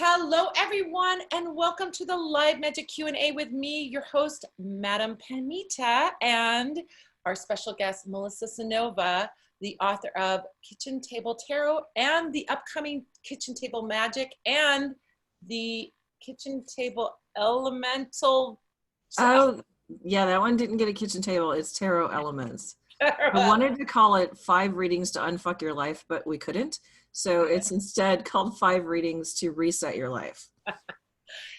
Hello, everyone, and welcome to the Live Magic Q&A with me, your host, Madame Pamita, and our special guest, Melissa Cynova, the author of Kitchen Table Tarot and the upcoming Kitchen Table Magic and the Kitchen Table Elemental. Oh, yeah, that one didn't get a kitchen table. It's Tarot Elements. I wanted to call it 5 readings to unfuck your life, but we couldn't. So it's instead called 5 readings to reset your life.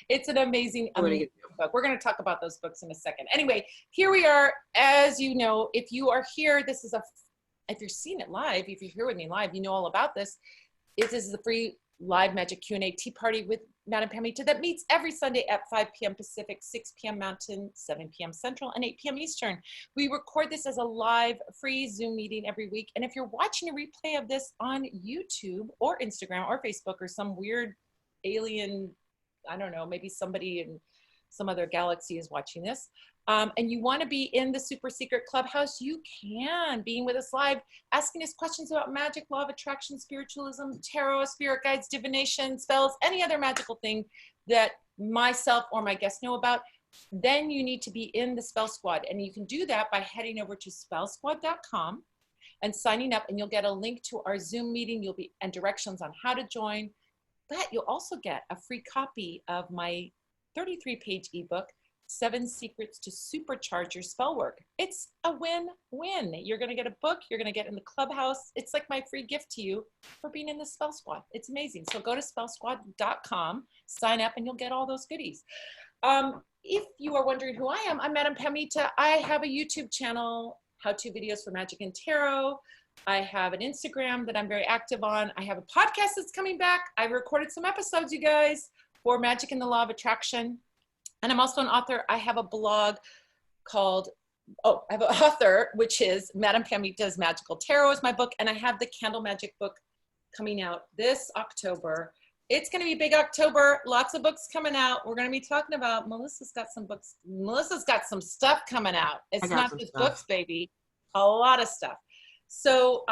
It's an amazing book. We're going to talk about those books in a second. Anyway, here we are. As you know, if you are here, if you're seeing it live, if you're here with me live, you know all about this. This is the free live magic Q&A tea party with Madame Pamita that meets every Sunday at 5 p.m. Pacific, 6 p.m. Mountain, 7 p.m. Central, and 8 p.m. Eastern. We record this as a live free Zoom meeting every week. And if you're watching a replay of this on YouTube or Instagram or Facebook or some weird alien, I don't know, maybe somebody in some other galaxy is watching this, and you want to be in the super secret clubhouse, you can, being with us live, asking us questions about magic, law of attraction, spiritualism, tarot, spirit guides, divination, spells, any other magical thing that myself or my guests know about. Then you need to be in the Spell Squad, and you can do that by heading over to spellsquad.com and signing up, and you'll get a link to our Zoom meeting. And directions on how to join, but you'll also get a free copy of my 33-page ebook, 7 Secrets to Supercharge Your Spell Work. It's a win-win. You're going to get a book. You're going to get in the clubhouse. It's like my free gift to you for being in the Spell Squad. It's amazing. So go to spellsquad.com, sign up, and you'll get all those goodies. If you are wondering who I am, I'm Madame Pamita. I have a YouTube channel, how-to videos for magic and tarot. I have an Instagram that I'm very active on. I have a podcast that's coming back. I recorded some episodes, you guys, for Magic and the Law of Attraction. And I'm also an author. I have a blog called, I have an author, which is Madame Pamita's Magical Tarot is my book. And I have the Candle Magic book coming out this October. It's going to be a big October. Lots of books coming out. We're going to be talking about, Melissa's got some books. Melissa's got some stuff coming out. It's not just books, baby. A lot of stuff. So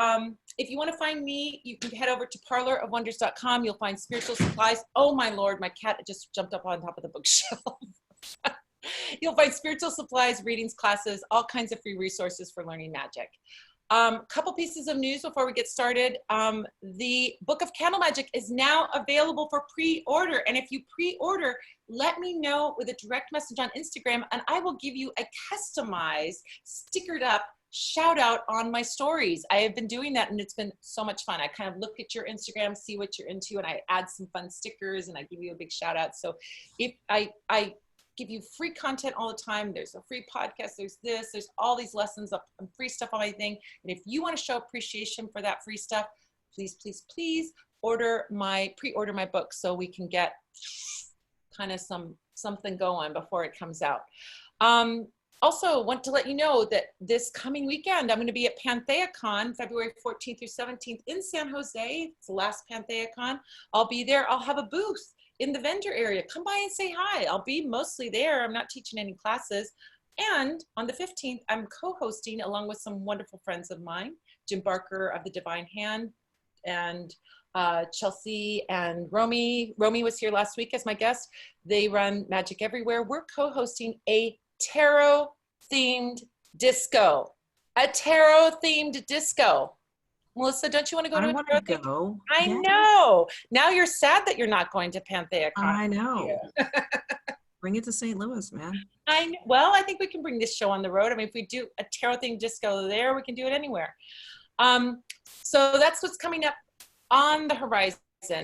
if you want to find me, you can head over to parlorofwonders.com. You'll find spiritual supplies. Oh my Lord, my cat just jumped up on top of the bookshelf. You'll find spiritual supplies, readings, classes, all kinds of free resources for learning magic. Couple pieces of news before we get started. The Book of Candle Magic is now available for pre-order. And if you pre-order, let me know with a direct message on Instagram, and I will give you a customized, stickered up shout out on my stories. I have been doing that, and it's been so much fun. I kind of look at your Instagram, see what you're into, and I add some fun stickers, and I give you a big shout out. So if I give you free content all the time, there's a free podcast, there's all these lessons up and free stuff on my thing. And if you want to show appreciation for that free stuff, please, please, please pre-order my book so we can get kind of something going before it comes out. Also, want to let you know that this coming weekend, I'm going to be at PantheaCon, February 14th through 17th in San Jose. It's the last PantheaCon. I'll be there. I'll have a booth in the vendor area. Come by and say hi. I'll be mostly there. I'm not teaching any classes. And on the 15th, I'm co-hosting along with some wonderful friends of mine, Jim Barker of the Divine Hand, and Chelsea and Romy. Romy was here last week as my guest. They run Magic Everywhere. We're co-hosting a tarot-themed disco. A tarot-themed disco. Melissa, don't you want to go to a tarot? Go. I know. Now you're sad that you're not going to PantheaCon. I know. Bring it to St. Louis, man. Well, I think we can bring this show on the road. I mean, if we do a tarot-themed disco there, we can do it anywhere. So that's what's coming up on the horizon.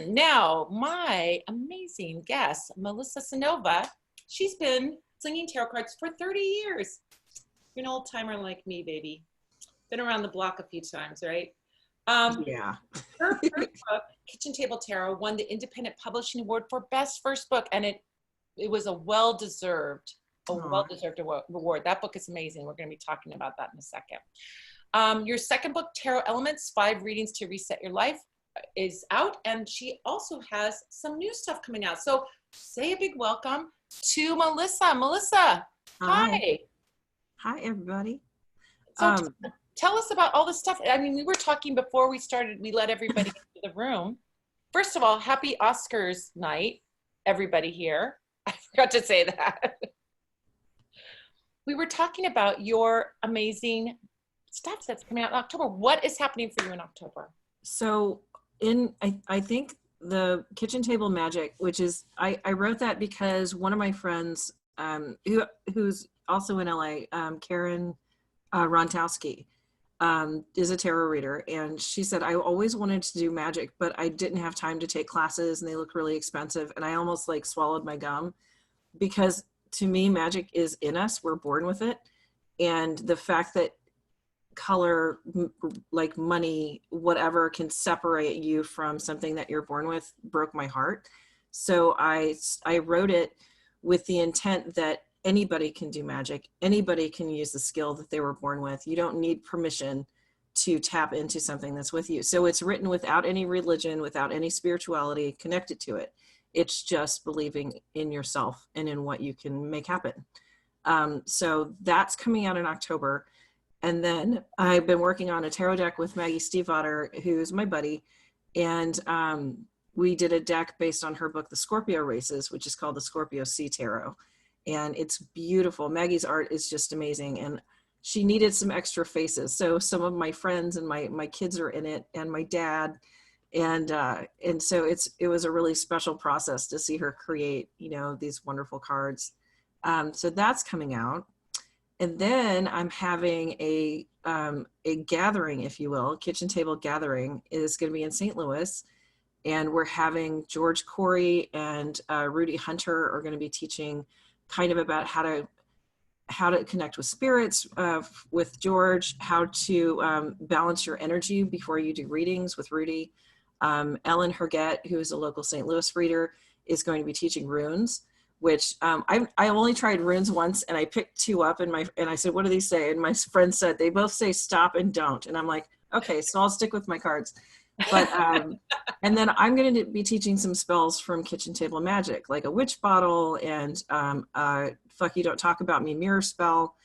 Now, my amazing guest, Melissa Cynova, she's been slinging tarot cards for 30 years. You're an old timer like me, baby. Been around the block a few times, right? Yeah. Her first book, Kitchen Table Tarot, won the Independent Publishing Award for Best First Book, and it was a well-deserved reward. That book is amazing. We're going to be talking about that in a second. Your second book, Tarot Elements, 5 Readings to Reset Your Life, is out, and she also has some new stuff coming out. So say a big welcome to Melissa. Melissa, hi. Hi, everybody. So tell us about all the stuff. I mean, we were talking before we started, we let everybody into the room. first of all, happy Oscars night, everybody here. I forgot to say that. We were talking about your amazing stuff that's coming out in October. What is happening for you in October? So I think the Kitchen Table Magic, which is, I wrote that because one of my friends, who's also in LA, Karen Rontowski, is a tarot reader. And she said, I always wanted to do magic, but I didn't have time to take classes and they look really expensive. And I almost like swallowed my gum, because to me, magic is in us. We're born with it. And the fact that color, like money, whatever, can separate you from something that you're born with broke my heart. So I wrote it with the intent that anybody can do magic. Anybody can use the skill that they were born with. You don't need permission to tap into something that's with you. So it's written without any religion, without any spirituality connected to it. It's just believing in yourself and in what you can make happen. So that's coming out in October. And then I've been working on a tarot deck with Maggie Stiefvater, who's my buddy. And we did a deck based on her book, The Scorpio Races, which is called the Scorpio Sea Tarot. And it's beautiful. Maggie's art is just amazing. And she needed some extra faces. So some of my friends and my kids are in it, and my dad. And so it was a really special process to see her create, these wonderful cards. So that's coming out. And then I'm having a gathering, if you will, kitchen table gathering. Is going to be in St. Louis. And we're having George Corey and Rudy Hunter are going to be teaching kind of about how to connect with spirits with George, how to balance your energy before you do readings with Rudy. Ellen Herget, who is a local St. Louis reader, is going to be teaching runes, which I only tried runes once, and I picked two up and I said, what do these say? And my friend said, they both say stop and don't. And I'm like, okay, so I'll stick with my cards. But and then I'm going to be teaching some spells from Kitchen Table Magic, like a witch bottle and fuck you don't talk about me mirror spell,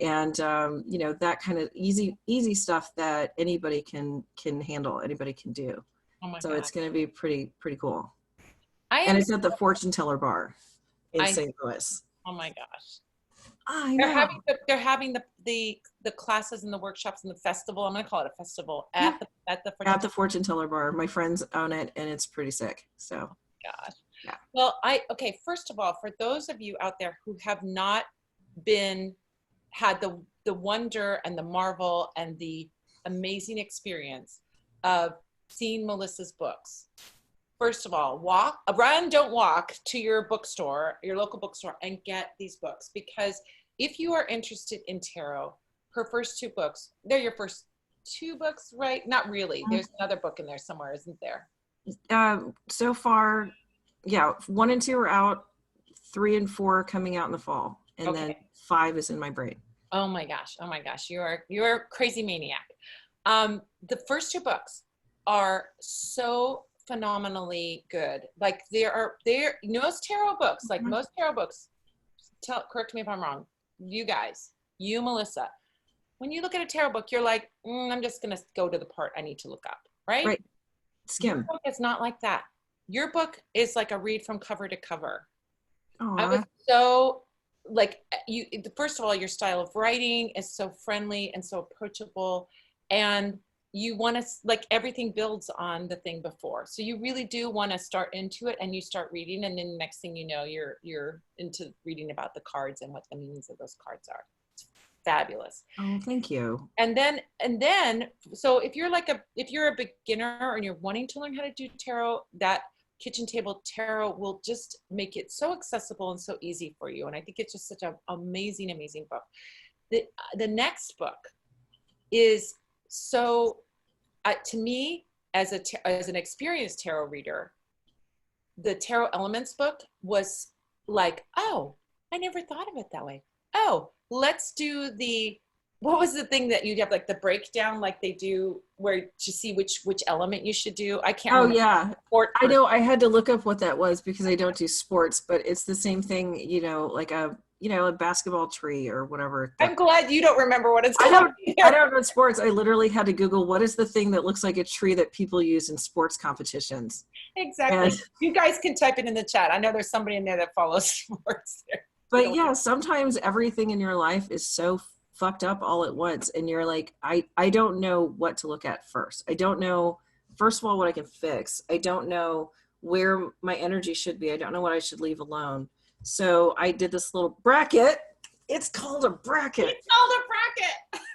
and that kind of easy stuff that anybody can handle, anybody can do. So God. It's going to be pretty cool. And it's at the Fortuneteller Bar in St. Louis. Oh my gosh. I know. They're having the classes and the workshops and the festival. I'm going to call it a festival at the Fortuneteller Bar. My friends own it, and it's pretty sick. So, gosh. Yeah. Well, first of all, for those of you out there who have not had the wonder and the marvel and the amazing experience of seeing Melissa's books, first of all, don't walk to your bookstore, your local bookstore, and get these books. Because if you are interested in tarot, her first two books, they're your first two books, right? Not really. There's another book in there somewhere, isn't there? So far, yeah, 1 and 2 are out, 3 and 4 are coming out in the fall, and then 5 is in my brain. Oh my gosh. You're a crazy maniac. The first two books are so phenomenally good. Like most tarot books, correct me if I'm wrong, you, Melissa, when you look at a tarot book, you're like, I'm just going to go to the part I need to look up, right? Right. Skim. It's not like that. Your book is like a read from cover to cover. Aww. I was so first of all, your style of writing is so friendly and so approachable, and you want to, everything builds on the thing before. So you really do want to start into it, and you start reading, and then the next thing you know, you're into reading about the cards and what the meanings of those cards are. It's fabulous. Oh, thank you. And then, so if you're a beginner and you're wanting to learn how to do tarot, that Kitchen Table Tarot will just make it so accessible and so easy for you. And I think it's just such an amazing book. The next book is so, to me, as an experienced tarot reader, the Tarot Elements book was like, oh, I never thought of it that way. Oh, let's do what was the thing that you'd have, like the breakdown, like they do, where to see which element you should do? I can't remember. Yeah. I know, I had to look up what that was because I don't do sports, but it's the same thing, like a basketball tree or whatever. I'm glad you don't remember what it's I called. I don't know sports. I literally had to Google what is the thing that looks like a tree that people use in sports competitions. Exactly. And, you guys can type it in the chat. I know there's somebody in there that follows sports there. but yeah, sometimes everything in your life is so fucked up all at once. And you're like, I don't know what to look at first. I don't know, first of all, what I can fix. I don't know where my energy should be. I don't know what I should leave alone. So I did this little bracket. It's called a bracket. It's called a bracket.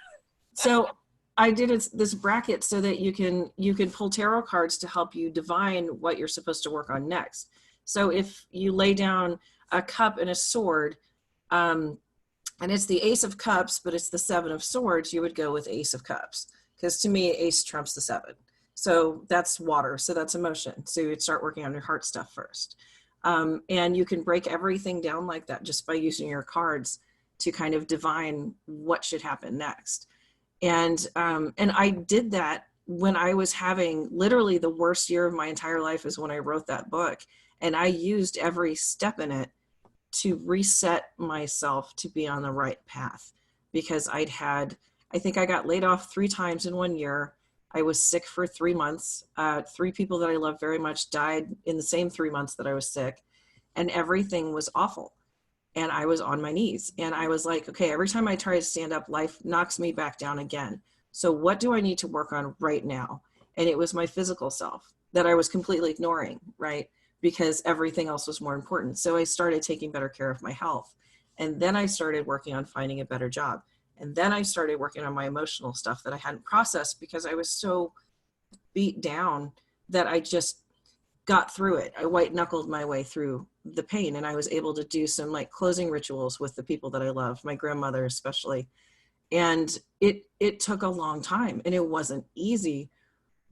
So I did this bracket so that you can pull tarot cards to help you divine what you're supposed to work on next. So if you lay down a cup and a sword, and it's the Ace of Cups, but it's the Seven of Swords, you would go with Ace of Cups. Because to me, Ace trumps the Seven. So that's water, so that's emotion. So you'd start working on your heart stuff first. And you can break everything down like that just by using your cards to kind of divine what should happen next. And I did that when I was having literally the worst year of my entire life is when I wrote that book. And I used every step in it to reset myself to be on the right path, because I think I got laid off 3 times in 1 year. I was sick for 3 months. 3 people that I love very much died in the same 3 months that I was sick, and everything was awful. And I was on my knees, and I was like, okay, every time I try to stand up, life knocks me back down again. So what do I need to work on right now? And it was my physical self that I was completely ignoring, right? Because everything else was more important. So I started taking better care of my health. And then I started working on finding a better job. And then I started working on my emotional stuff that I hadn't processed because I was so beat down that I just got through it. I white knuckled my way through the pain, and I was able to do some like closing rituals with the people that I love, my grandmother especially. And it took a long time, and it wasn't easy,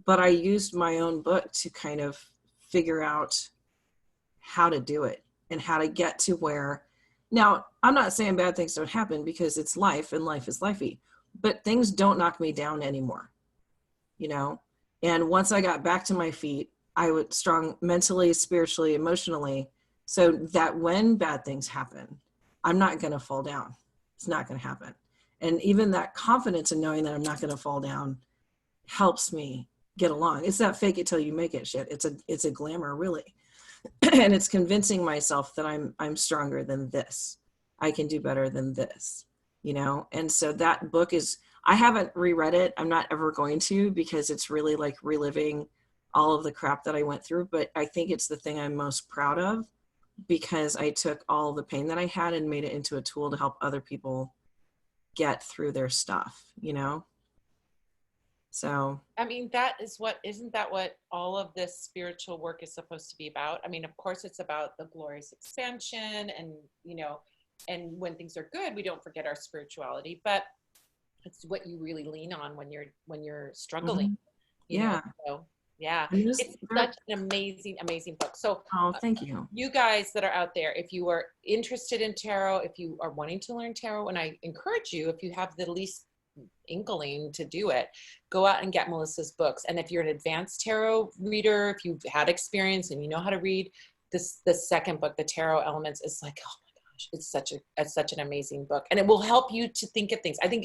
but I used my own book to kind of figure out how to do it and how to get to where. Now, I'm not saying bad things don't happen, because it's life and life is lifey, but things don't knock me down anymore, And once I got back to my feet, I was strong mentally, spiritually, emotionally, so that when bad things happen, I'm not going to fall down. It's not going to happen. And even that confidence in knowing that I'm not going to fall down helps me get along. It's that fake it till you make it shit. It's a glamour, really. And it's convincing myself that I'm stronger than this. I can do better than this, And so that book I haven't reread it. I'm not ever going to, because it's really like reliving all of the crap that I went through. But I think it's the thing I'm most proud of, because I took all the pain that I had and made it into a tool to help other people get through their stuff, So, I mean, isn't that what all of this spiritual work is supposed to be about? I mean, of course it's about the glorious expansion and, and when things are good, we don't forget our spirituality, but it's what you really lean on when you're struggling. Mm-hmm. Yeah. So, yeah, it's such an amazing, amazing book. So, thank you. You guys that are out there, if you are interested in tarot, if you are wanting to learn tarot, and I encourage you, if you have the least inkling to do it, go out and get Melissa's books. And if you're an advanced tarot reader, if you've had experience and you know how to read the second book, the Tarot Elements, is like, oh my gosh, it's such an amazing book, and it will help you to think of things. I think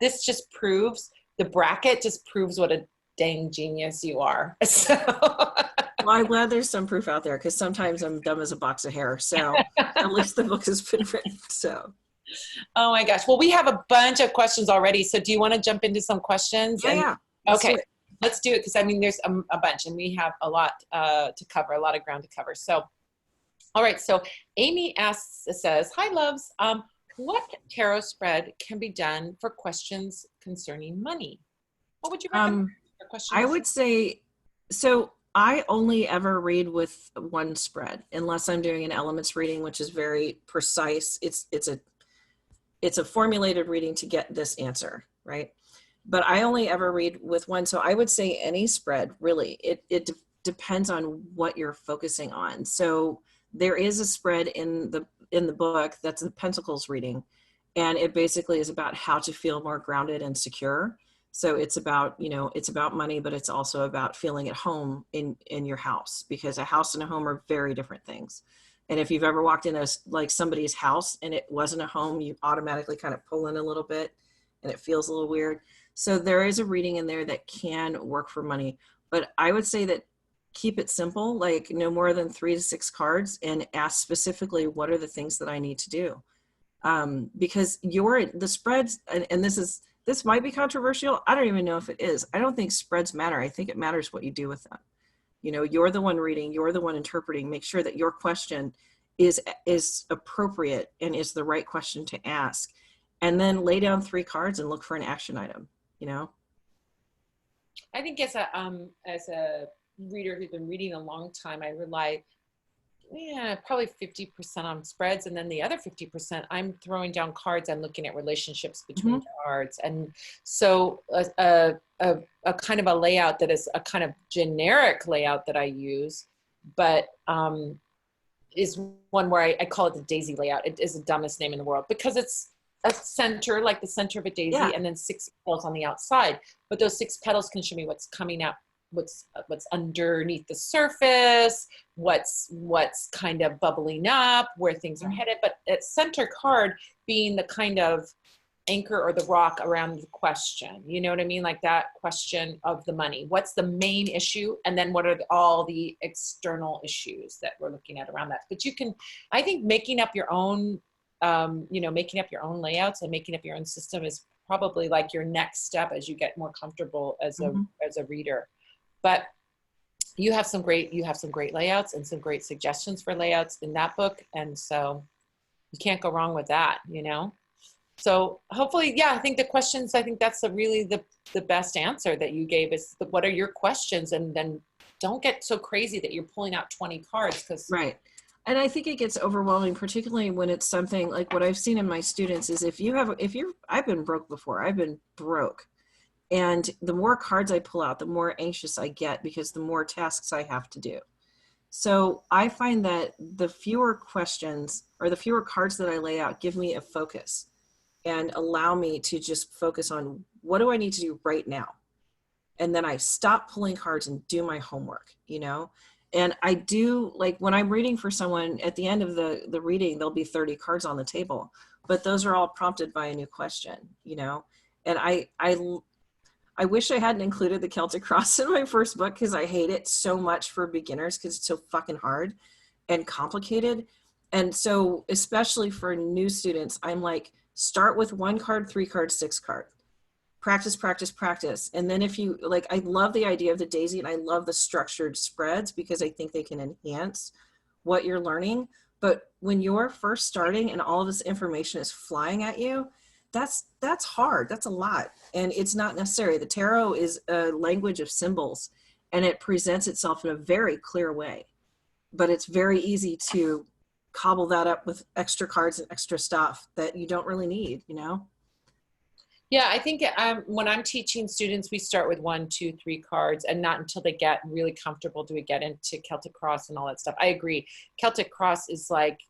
this just proves, the bracket just proves what a dang genius you are. So. Well, I'm glad there's some proof out there, because sometimes I'm dumb as a box of hair. So at least the book has been written. So. Oh my gosh. Well, we have a bunch of questions already. So do you want to jump into some questions? Yeah. Okay. Let's do it. Because I mean, there's a bunch, and we have a lot to cover, a lot of ground to cover. So, all right. So Amy says, hi loves. What tarot spread can be done for questions concerning money? What would you recommend for questions? I would say, so I only ever read with one spread, unless I'm doing an elements reading, which is very precise. It's a formulated reading to get this answer, right? But I only ever read with one. So I would say any spread, really. It depends on what you're focusing on. So there is a spread in the book that's the Pentacles reading, and it basically is about how to feel more grounded and secure. So it's about, it's about money, but it's also about feeling at home in your house, because a house and a home are very different things. And if you've ever walked in like somebody's house and it wasn't a home, you automatically kind of pull in a little bit and it feels a little weird. So there is a reading in there that can work for money, but I would say that keep it simple, like no more than 3 to 6 cards, and ask specifically, what are the things that I need to do? Because the spreads, and this might be controversial. I don't even know if it is. I don't think spreads matter. I think it matters what you do with them. You know, you're the one reading, you're the one interpreting. Make sure that your question is appropriate and is the right question to ask. And then lay down 3 cards and look for an action item, you know? I think as a reader who's been reading a long time, I rely probably 50% on spreads, and then the other 50% I'm throwing down cards. I'm looking at relationships between cards, and so a kind of a layout that is a kind of generic layout that I use, but is one where I call it the daisy layout. It is the dumbest name in the world because it's a center, like the center of a daisy, and then 6 petals on the outside. But those 6 petals can show me what's coming out, what's underneath the surface, what's kind of bubbling up, where things are headed. But that center card being the kind of anchor or the rock around the question, you know what I mean? Like that question of the money. What's the main issue? And then what are all the external issues that we're looking at around that? But you can, I think making up your own, making up your own layouts and making up your own system is probably like your next step as you get more comfortable as a reader. But you have some great layouts and some great suggestions for layouts in that book. And so you can't go wrong with that, you know? So hopefully, I think the questions, I think that's really the best answer that you gave is what are your questions? And then don't get so crazy that you're pulling out 20 cards because. Right. And I think it gets overwhelming, particularly when it's something like what I've seen in my students is I've been broke before. I've been broke. And the more cards I pull out, the more anxious I get because the more tasks I have to do. So I find that the fewer questions or the fewer cards that I lay out give me a focus and allow me to just focus on what do I need to do right now? And then I stop pulling cards and do my homework, you know? And I do, like when I'm reading for someone, at the end of the reading, there'll be 30 cards on the table, but those are all prompted by a new question, you know? And I wish I hadn't included the Celtic Cross in my first book because I hate it so much for beginners because it's so fucking hard and complicated. And so especially for new students, I'm like, start with 1 card, 3 cards, 6 card. Practice, practice, practice. And then if you, like, I love the idea of the daisy and I love the structured spreads because I think they can enhance what you're learning. But when you're first starting and all of this information is flying at you, that's hard. That's a lot. And it's not necessary. The tarot is a language of symbols and it presents itself in a very clear way. But it's very easy to cobble that up with extra cards and extra stuff that you don't really need, you know? Yeah, I think when I'm teaching students, we start with 1, 2, 3 cards and not until they get really comfortable do we get into Celtic Cross and all that stuff. I agree. Celtic Cross is like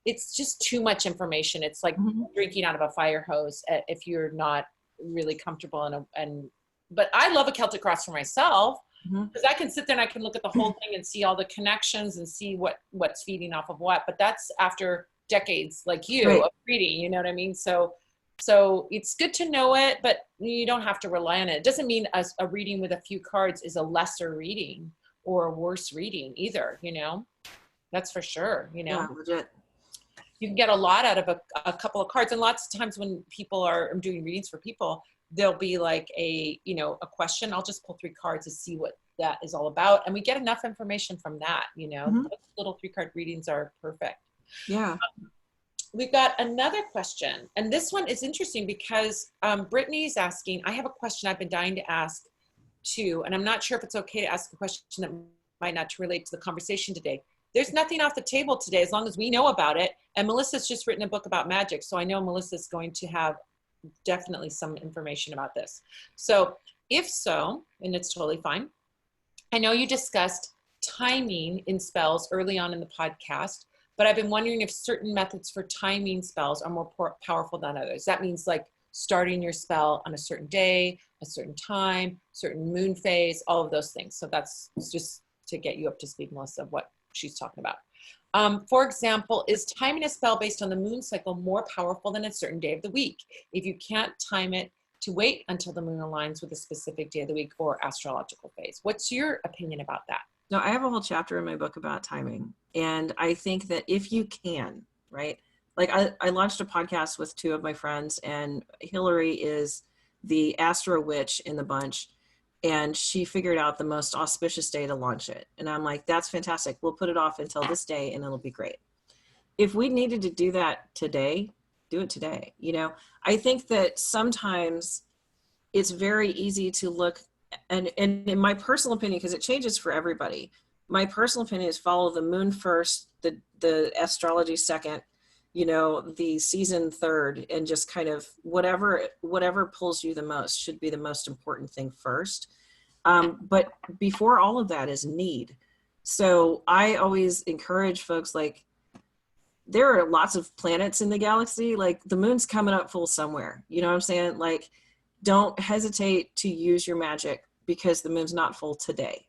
it's just too much information. It's like drinking out of a fire hose if you're not really comfortable but I love a Celtic Cross for myself because I can sit there and I can look at the whole thing and see all the connections and see what's feeding off of what, but that's after decades like you of reading, you know what I mean? So it's good to know it, but you don't have to rely on it. It doesn't mean a reading with a few cards is a lesser reading or a worse reading either, you know? That's for sure, you know? Yeah, legit. You can get a lot out of a couple of cards. And lots of times when I'm doing readings for people, there'll be like a question. I'll just pull 3 cards to see what that is all about. And we get enough information from that, you know? Those little 3-card readings are perfect. Yeah. We've got another question, and this one is interesting because Brittany's asking, I have a question I've been dying to ask too, and I'm not sure if it's okay to ask a question that might not relate to the conversation today. There's nothing off the table today as long as we know about it, and Melissa's just written a book about magic, so I know Melissa's going to have definitely some information about this. So if so, and it's totally fine, I know you discussed timing in spells early on in the podcast, but I've been wondering if certain methods for timing spells are more powerful than others. That means like starting your spell on a certain day, a certain time, certain moon phase, all of those things. So that's just to get you up to speed, Melissa, of what she's talking about. For example, is timing a spell based on the moon cycle more powerful than a certain day of the week? If you can't time it, to wait until the moon aligns with a specific day of the week or astrological phase. What's your opinion about that? No, I have a whole chapter in my book about timing. And I think that if you can, right? Like I launched a podcast with two of my friends, and Hillary is the astro witch in the bunch. And she figured out the most auspicious day to launch it. And I'm like, that's fantastic. We'll put it off until this day and it'll be great. If we needed to do that today, do it today. You know, I think that sometimes it's very easy to look, and in my personal opinion, because it changes for everybody, my personal opinion is follow the moon first, the astrology second, you know, the season third, and just kind of whatever pulls you the most should be the most important thing first. But before all of that is need. So I always encourage folks, like, there are lots of planets in the galaxy, like the moon's coming up full somewhere. You know what I'm saying? Like, don't hesitate to use your magic because the moon's not full today.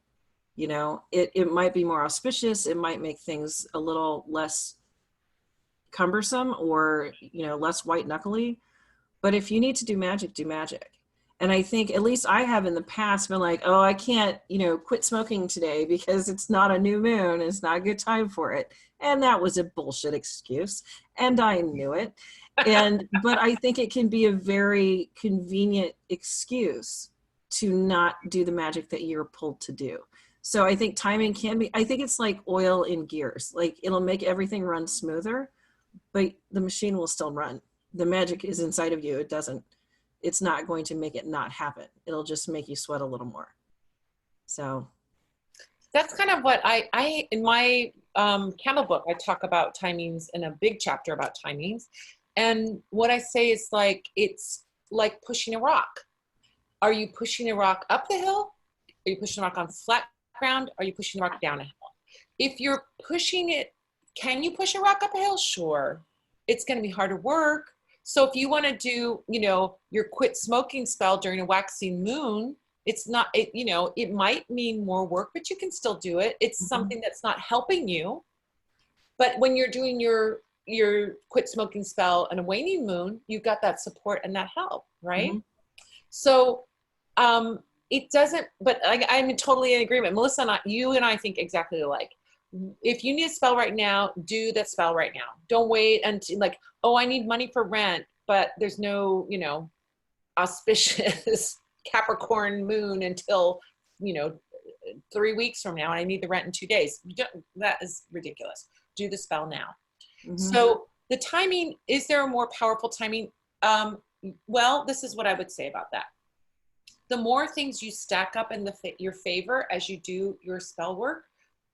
You know, it might be more auspicious. It might make things a little less cumbersome or, you know, less white knuckly. But if you need to do magic, do magic. And I think, at least I have in the past been like, oh, I can't, you know, quit smoking today because it's not a new moon. It's not a good time for it. And that was a bullshit excuse. And I knew it. But I think it can be a very convenient excuse to not do the magic that you're pulled to do. So I think timing can be, I think it's like oil in gears. Like, it'll make everything run smoother, but the machine will still run. The magic is inside of you. It's not going to make it not happen. It'll just make you sweat a little more. So that's kind of what I in my candle book, I talk about timings in a big chapter about timings. And what I say is, like, it's like pushing a rock. Are you pushing a rock up the hill? Are you pushing a rock on flat ground? Are you pushing the rock down a hill? If you're pushing it, can you push a rock up a hill? Sure. It's going to be harder work. So if you want to do, you know, your quit smoking spell during a waxing moon, it's not, you know, it might mean more work, but you can still do it. It's something that's not helping you. But when you're doing your quit smoking spell on a waning moon, you've got that support and that help, right? So it doesn't, but I'm totally in agreement. Melissa, you and I think exactly alike. If you need a spell right now, do that spell right now. Don't wait until, like, oh, I need money for rent, but there's no, you know, auspicious Capricorn moon until, you know, 3 weeks from now, and I need the rent in 2 days. That is ridiculous. Do the spell now. So the timing, is there a more powerful timing? Well, this is what I would say about that. The more things you stack up in your favor as you do your spell work,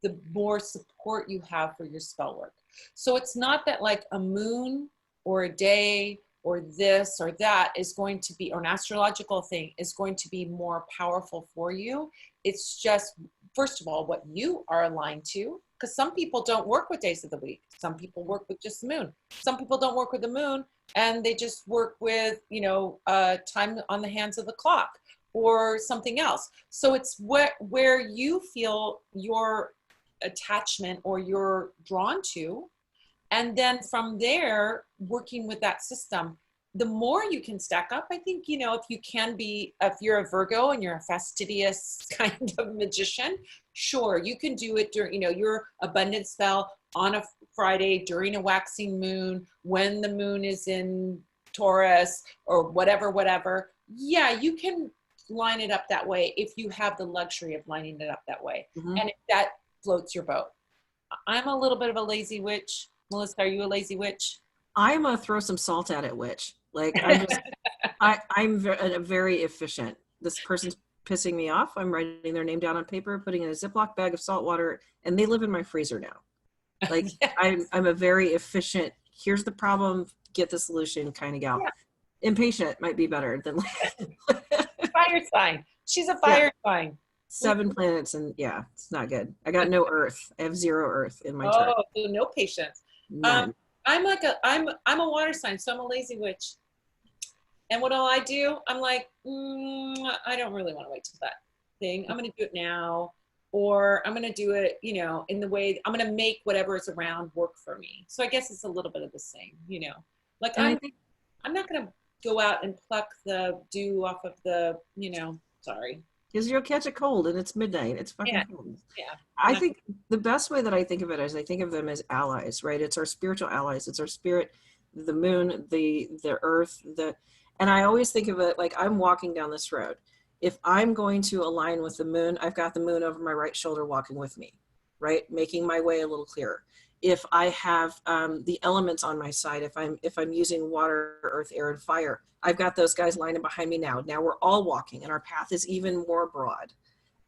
the more support you have for your spell work. So it's not that, like, a moon or a day or this or that is going to be, or an astrological thing is going to be more powerful for you. It's just, first of all, what you are aligned to, because some people don't work with days of the week. Some people work with just the moon. Some people don't work with the moon and they just work with, you know, time on the hands of the clock or something else. So it's where you feel your attachment or you're drawn to. And then from there, working with that system, the more you can stack up, I think, you know, if you're a Virgo and you're a fastidious kind of magician, sure, you can do it during, you know, your abundance spell on a Friday during a waxing moon, when the moon is in Taurus or whatever. Yeah, you can line it up that way if you have the luxury of lining it up that way. And if that floats your boat. I'm a little bit of a lazy witch. Melissa, are you a lazy witch? I'm a throw some salt at it witch. Like, I'm very efficient. This person's pissing me off. I'm writing their name down on paper, putting in a Ziploc bag of salt water, and they live in my freezer now. Like, yes. I'm a very efficient, here's the problem, get the solution kind of gal. Yeah. Impatient might be better than fire sign. She's a fire sign. 7 planets, and yeah, it's not good. I got no earth. I have 0 earth in my chart. Oh, so no patience. None. I'm a water sign, so I'm a lazy witch. And what do? I'm like, I don't really want to wait till that thing. I'm going to do it now. or I'm going to do it, you know, in the way I'm going to make whatever is around work for me. So I guess it's a little bit of the same, you know, like I'm not going to go out and pluck the dew off of the, you know, sorry. Because you'll catch a cold and it's midnight. It's fucking cold. Yeah. I think the best way that I think of it is I think of them as allies, right? It's our spiritual allies. It's our spirit, the moon, the earth, and I always think of it like I'm walking down this road. If I'm going to align with the moon, I've got the moon over my right shoulder walking with me, right? Making my way a little clearer. If I have the elements on my side, if I'm using water, earth, air, and fire, I've got those guys lining behind me now. Now we're all walking and our path is even more broad.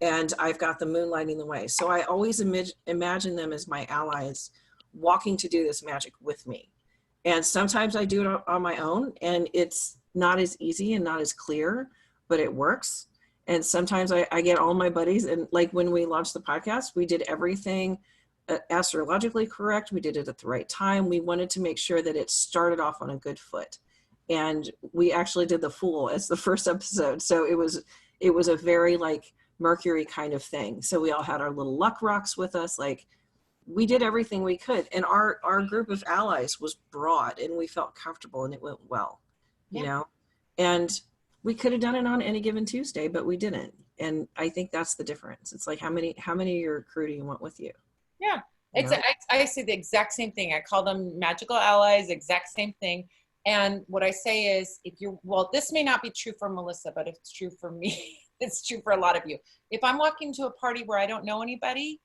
And I've got the moon lighting the way. So I always imagine them as my allies walking to do this magic with me. And sometimes I do it on my own and it's not as easy and not as clear, but it works. And sometimes I get all my buddies, and like when we launched the podcast, we did everything astrologically correct. We did it at the right time. We wanted to make sure that it started off on a good foot. And we actually did the Fool as the first episode. So it was a very like Mercury kind of thing. So we all had our little luck rocks with us. Like we did everything we could. And our group of allies was broad and we felt comfortable and it went well, you know? And we could have done it on any given Tuesday, but we didn't. And I think that's the difference. It's like, how many of your crew do you want with you? Yeah. I say the exact same thing. I call them magical allies, exact same thing. And what I say is well, this may not be true for Melissa, but it's true for me. It's true for a lot of you. If I'm walking to a party where I don't know anybody,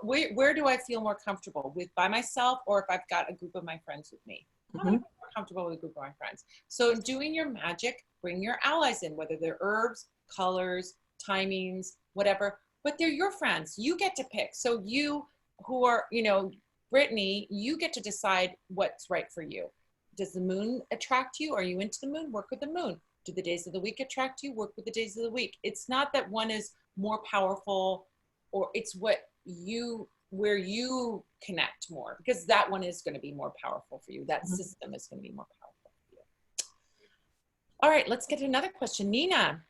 where do I feel more comfortable with by myself, or if I've got a group of my friends with me? I'm more comfortable with a group of my friends. So in doing your magic, bring your allies in, whether they're herbs, colors, timings, whatever, but they're your friends. You get to pick. So you who are, you know, Brittany, you get to decide what's right for you. Does the moon attract you? Are you into the moon? Work with the moon. Do the days of the week attract you? Work with the days of the week. It's not that one is more powerful, or it's where you connect more, because that one is going to be more powerful for you. That system is going to be more powerful for you. All right, let's get another question. Nina.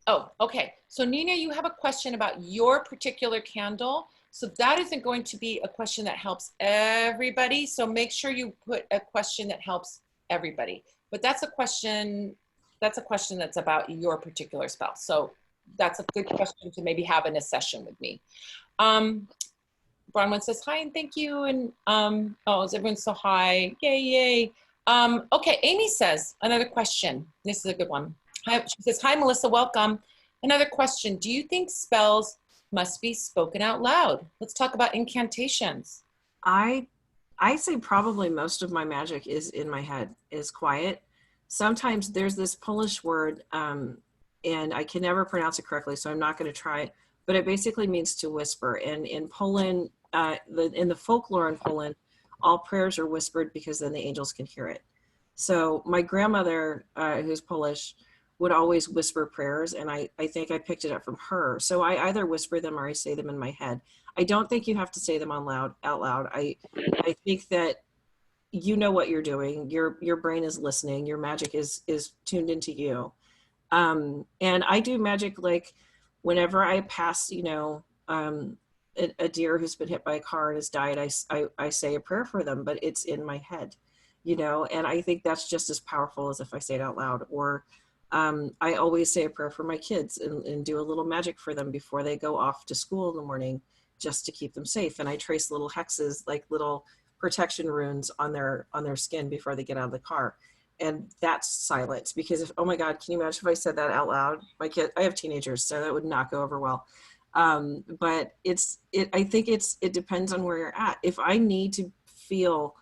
Oh, okay. So Nina, you have a question about your particular candle. So that isn't going to be a question that helps everybody. So make sure you put a question that helps everybody. But that's a question that's about your particular spell. So that's a good question to maybe have in a session with me. Bronwyn says hi and thank you. And oh, is everyone so high? Yay, yay. Okay, Amy says another question. This is a good one. She says, hi, Melissa, welcome. Another question. Do you think spells must be spoken out loud? Let's talk about incantations. I say probably most of my magic is in my head, is quiet. Sometimes there's this Polish word, and I can never pronounce it correctly, so I'm not going to try it, but it basically means to whisper. And in Poland, in the folklore in Poland, all prayers are whispered because then the angels can hear it. So my grandmother, who's Polish, would always whisper prayers, and I think I picked it up from her. So I either whisper them or I say them in my head. I don't think you have to say them out loud. I think that you know what you're doing. Your brain is listening. Your magic is tuned into you. And I do magic like whenever I pass, you know, a deer who's been hit by a car and has died, I say a prayer for them, but it's in my head, you know, and I think that's just as powerful as if I say it out loud. Or I always say a prayer for my kids and do a little magic for them before they go off to school in the morning, just to keep them safe. And I trace little hexes, like little protection runes on their skin before they get out of the car. And that's silence, because if, oh my God, can you imagine if I said that out loud? I have teenagers, so that would not go over well. But I think it depends on where you're at. If I need to feel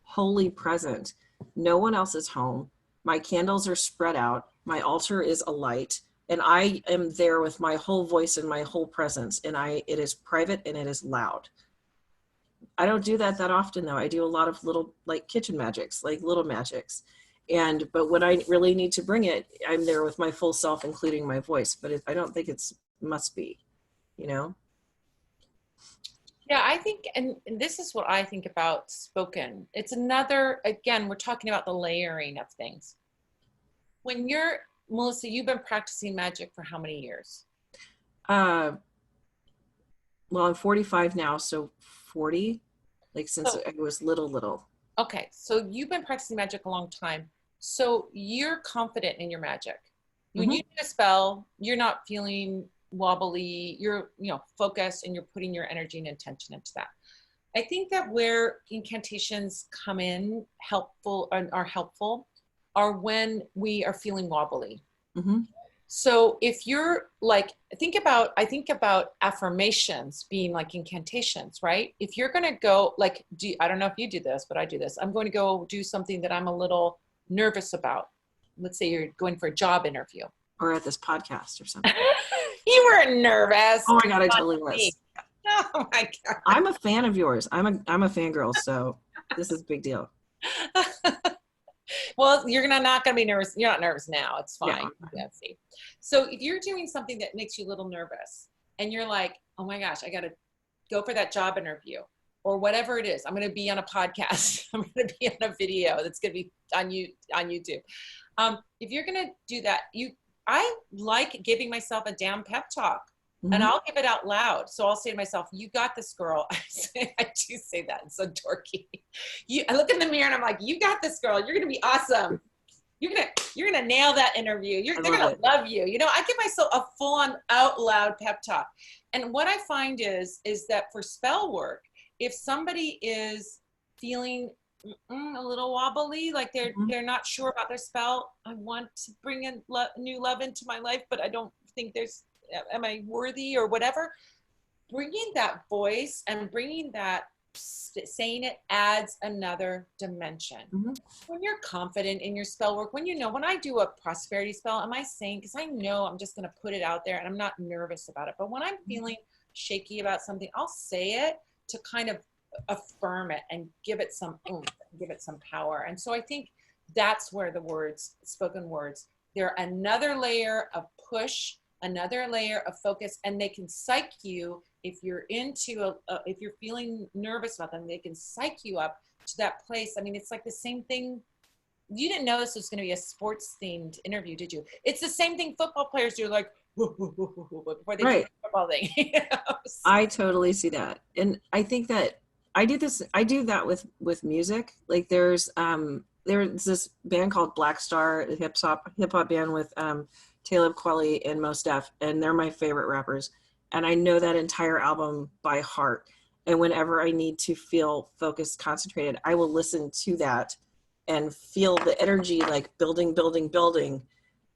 wholly present, no one else is home, my candles are spread out, my altar is alight, and I am there with my whole voice and my whole presence, and it is private and it is loud. I don't do that often though. I do a lot of little like kitchen magics, like little magics. But when I really need to bring it, I'm there with my full self, including my voice, but I don't think must be, you know? Yeah, I think, and this is what I think about spoken. It's another, again, we're talking about the layering of things. When Melissa, you've been practicing magic for how many years? Well, I'm 45 now, so 40, like since So, I was little. okay, so you've been practicing magic a long time. So you're confident in your magic. When Hmm. you do a spell, you're not feeling wobbly, you're, focused and you're putting your energy and intention into that. I think that where incantations come in helpful are helpful are when we are feeling wobbly. Hmm. So if you're like, I think about affirmations being like incantations, right? If you're going to go like, I don't know if you do this, but I do this. I'm going to go do something that I'm a little nervous about. Let's say you're going for a job interview. Or at this podcast or something. You weren't nervous. Oh my God, I totally was. Oh my God. I'm a fan of yours. I'm a fangirl, so this is a big deal. Well, you're not gonna be nervous. You're not nervous now. It's fine. Yeah. See. So if you're doing something that makes you a little nervous and you're like, oh my gosh, I gotta go for that job interview or whatever it is. I'm gonna be on a podcast. I'm gonna be on a video that's gonna be on YouTube. If you're gonna do that, I like giving myself a damn pep talk. And I'll give it out loud. So I'll say to myself, you got this, girl. I do say that. It's so dorky. I look in the mirror and I'm like, you got this, girl. You're going to be awesome. You're going to nail that interview. They're going to love you. I give myself a full on out loud pep talk. And what I find is that for spell work, if somebody is feeling a little wobbly, like they're not sure about their spell, I want to bring in new love into my life, but I don't think am I worthy or whatever, bringing that voice and bringing that saying it adds another dimension. When you're confident in your spell work, when I do a prosperity spell, am I saying, because I know I'm just going to put it out there and I'm not nervous about it, but when I'm feeling shaky about something, I'll say it to kind of affirm it and give it some oomph, give it some power. And so I think that's where the spoken words, they're another layer of push, another layer of focus, and they can psych you if you're if you're feeling nervous about them, they can psych you up to that place. I mean, it's like the same thing. You didn't know this was going to be a sports themed interview, did you? It's the same thing football players do, like before they do the football thing. I totally see that. And I think that I do that with music. Like there's this band called Black Star, a hip hop band with Talib Kweli and Mos Def, and they're my favorite rappers. And I know that entire album by heart. And whenever I need to feel focused, concentrated, I will listen to that and feel the energy like building.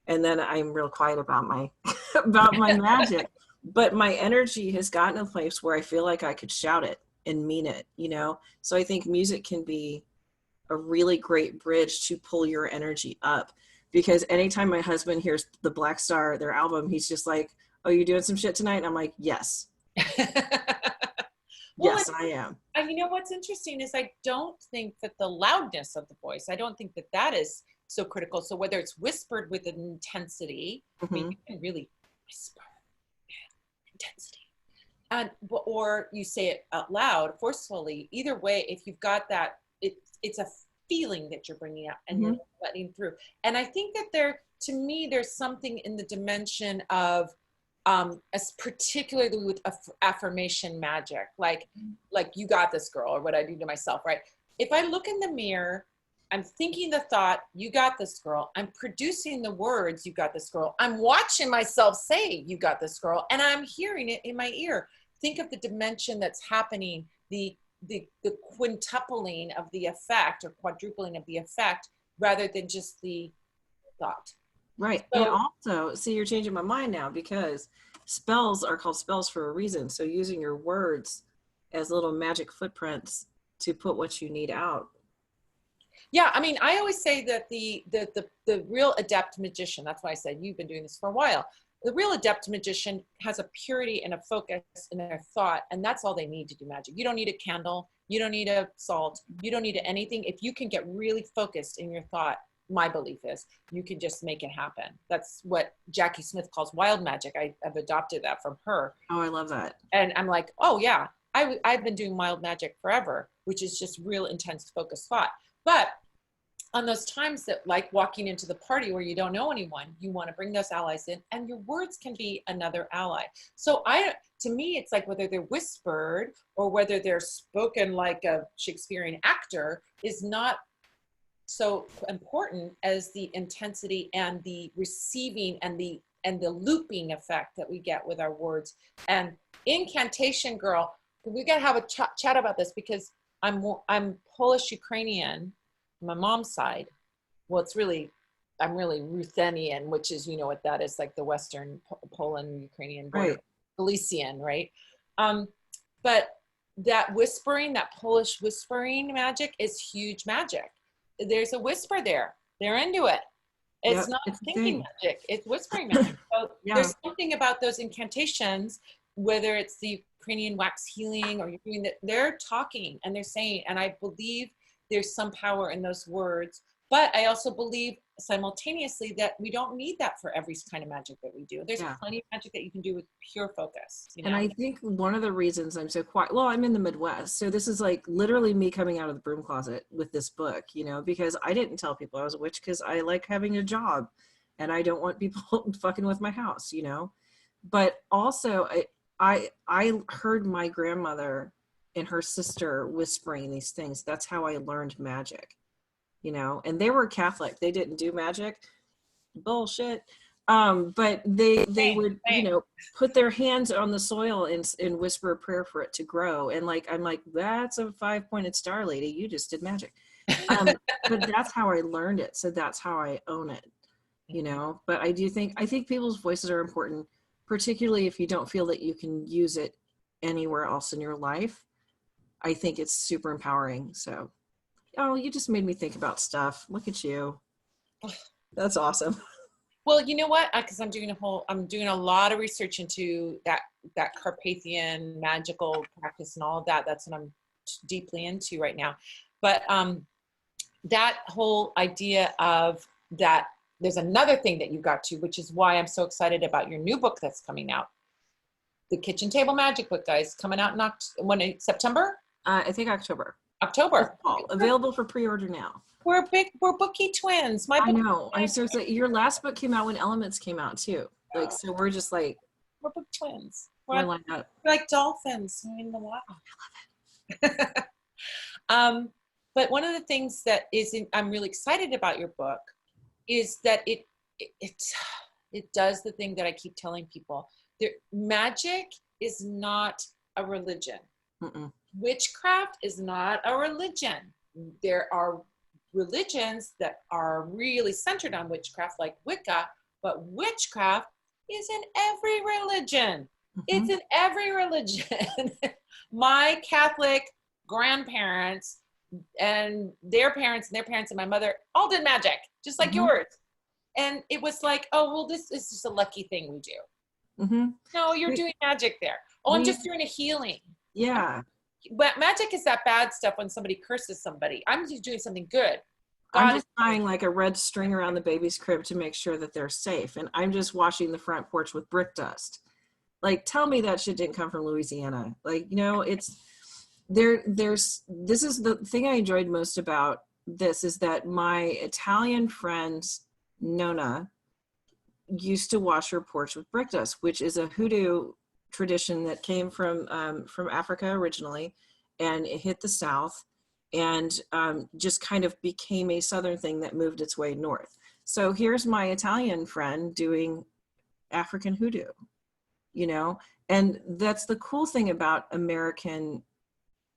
And then I'm real quiet about my about my magic. But my energy has gotten to a place where I feel like I could shout it and mean it, So I think music can be a really great bridge to pull your energy up. Because anytime my husband hears the Black Star, their album, he's just like, oh, you doing some shit tonight? And I'm like, yes. Yes, I am. And what's interesting is I don't think that the loudness of the voice, I don't think that is so critical. So whether it's whispered with an intensity, I mean, you can really whisper intensity, or you say it out loud forcefully. Either way, if you've got that, it's a feeling that you're bringing out and you're letting through. And I think that to me, there's something in the dimension of, as particularly with affirmation magic, like you got this, girl, or what I do to myself, right? If I look in the mirror, I'm thinking the thought, you got this, girl. I'm producing the words, you got this, girl. I'm watching myself say, you got this, girl. And I'm hearing it in my ear. Think of the dimension that's happening, the quintupling of the effect or quadrupling of the effect rather than just the thought. Right. So, and also, see, you're changing my mind now because spells are called spells for a reason. So using your words as little magic footprints to put what you need out. Yeah, I mean, I always say that the real adept magician, that's why I said you've been doing this for a while, the real adept magician has a purity and a focus in their thought, and that's all they need to do magic. You don't need a candle, you don't need a salt, you don't need anything. If you can get really focused in your thought, my belief is you can just make it happen. That's what Jackie Smith calls wild magic. I've adopted that from her. Oh, I love that. And I'm like, oh yeah, I've been doing wild magic forever, which is just real intense focused thought. But on those times that, like walking into the party where you don't know anyone, you want to bring those allies in, and your words can be another ally. So to me, it's like whether they're whispered or whether they're spoken like a Shakespearean actor is not so important as the intensity and the receiving and the looping effect that we get with our words. And incantation, girl, we got to have a chat about this, because I'm Polish Ukrainian, my mom's side. Well, I'm really Ruthenian, which is, you know what that is, like the Western Poland, Ukrainian border, right. Galician, right? But that whispering, that Polish whispering magic is huge magic. There's a whisper there. They're into it. It's not thinking magic, it's whispering magic. So there's something about those incantations, whether it's the Ukrainian wax healing or you're doing that, they're talking and they're saying, and I believe there's some power in those words. But I also believe simultaneously that we don't need that for every kind of magic that we do. There's plenty of magic that you can do with pure focus. You know? And I think one of the reasons I'm so quiet, well, I'm in the Midwest. So this is like literally me coming out of the broom closet with this book, you know, because I didn't tell people I was a witch because I like having a job and I don't want people fucking with my house, you know. But also I heard my grandmother and her sister whispering these things. That's how I learned magic, you know, and they were Catholic. They didn't do magic. Bullshit. But they would, you know, put their hands on the soil and whisper a prayer for it to grow. And like, I'm like, that's a 5-pointed star, lady. You just did magic. But that's how I learned it. So that's how I own it, you know. But I think people's voices are important, particularly if you don't feel that you can use it anywhere else in your life. I think it's super empowering. So, oh, you just made me think about stuff. Look at you. That's awesome. Well, you know what? Because I'm doing a lot of research into that Carpathian magical practice and all of that. That's what I'm deeply into right now. But that whole idea of that, there's another thing that you got to, which is why I'm so excited about your new book that's coming out. The Kitchen Table Magic book, guys, coming out in September? I think October. Available for pre-order now. We're bookie twins. I know. I'm so excited. Your last book came out when Elements came out too. Like, so we're just like, we're book twins. We're like dolphins in the water. I love it. But one of the things that I'm really excited about your book is that it does the thing that I keep telling people. Magic is not a religion. Mm-mm. Witchcraft is not a religion. There are religions that are really centered on witchcraft, like Wicca, but witchcraft is in every religion. Mm-hmm. It's in every religion. My Catholic grandparents and their parents and my mother all did magic, just like yours. And it was like, oh, well, this is just a lucky thing we do. Mm-hmm. No, you're doing magic there. Oh, I'm just doing a healing. Yeah. But magic is that bad stuff when somebody curses somebody. I'm just doing something good. I'm just tying like a red string around the baby's crib to make sure that they're safe. And I'm just washing the front porch with brick dust. Like, tell me that shit didn't come from Louisiana. Like, you know, this is the thing I enjoyed most about this, is that my Italian friend, Nona, used to wash her porch with brick dust, which is a hoodoo tradition that came from Africa originally, and it hit the South and just kind of became a Southern thing that moved its way north. So here's my Italian friend doing African hoodoo, you know, and that's the cool thing about American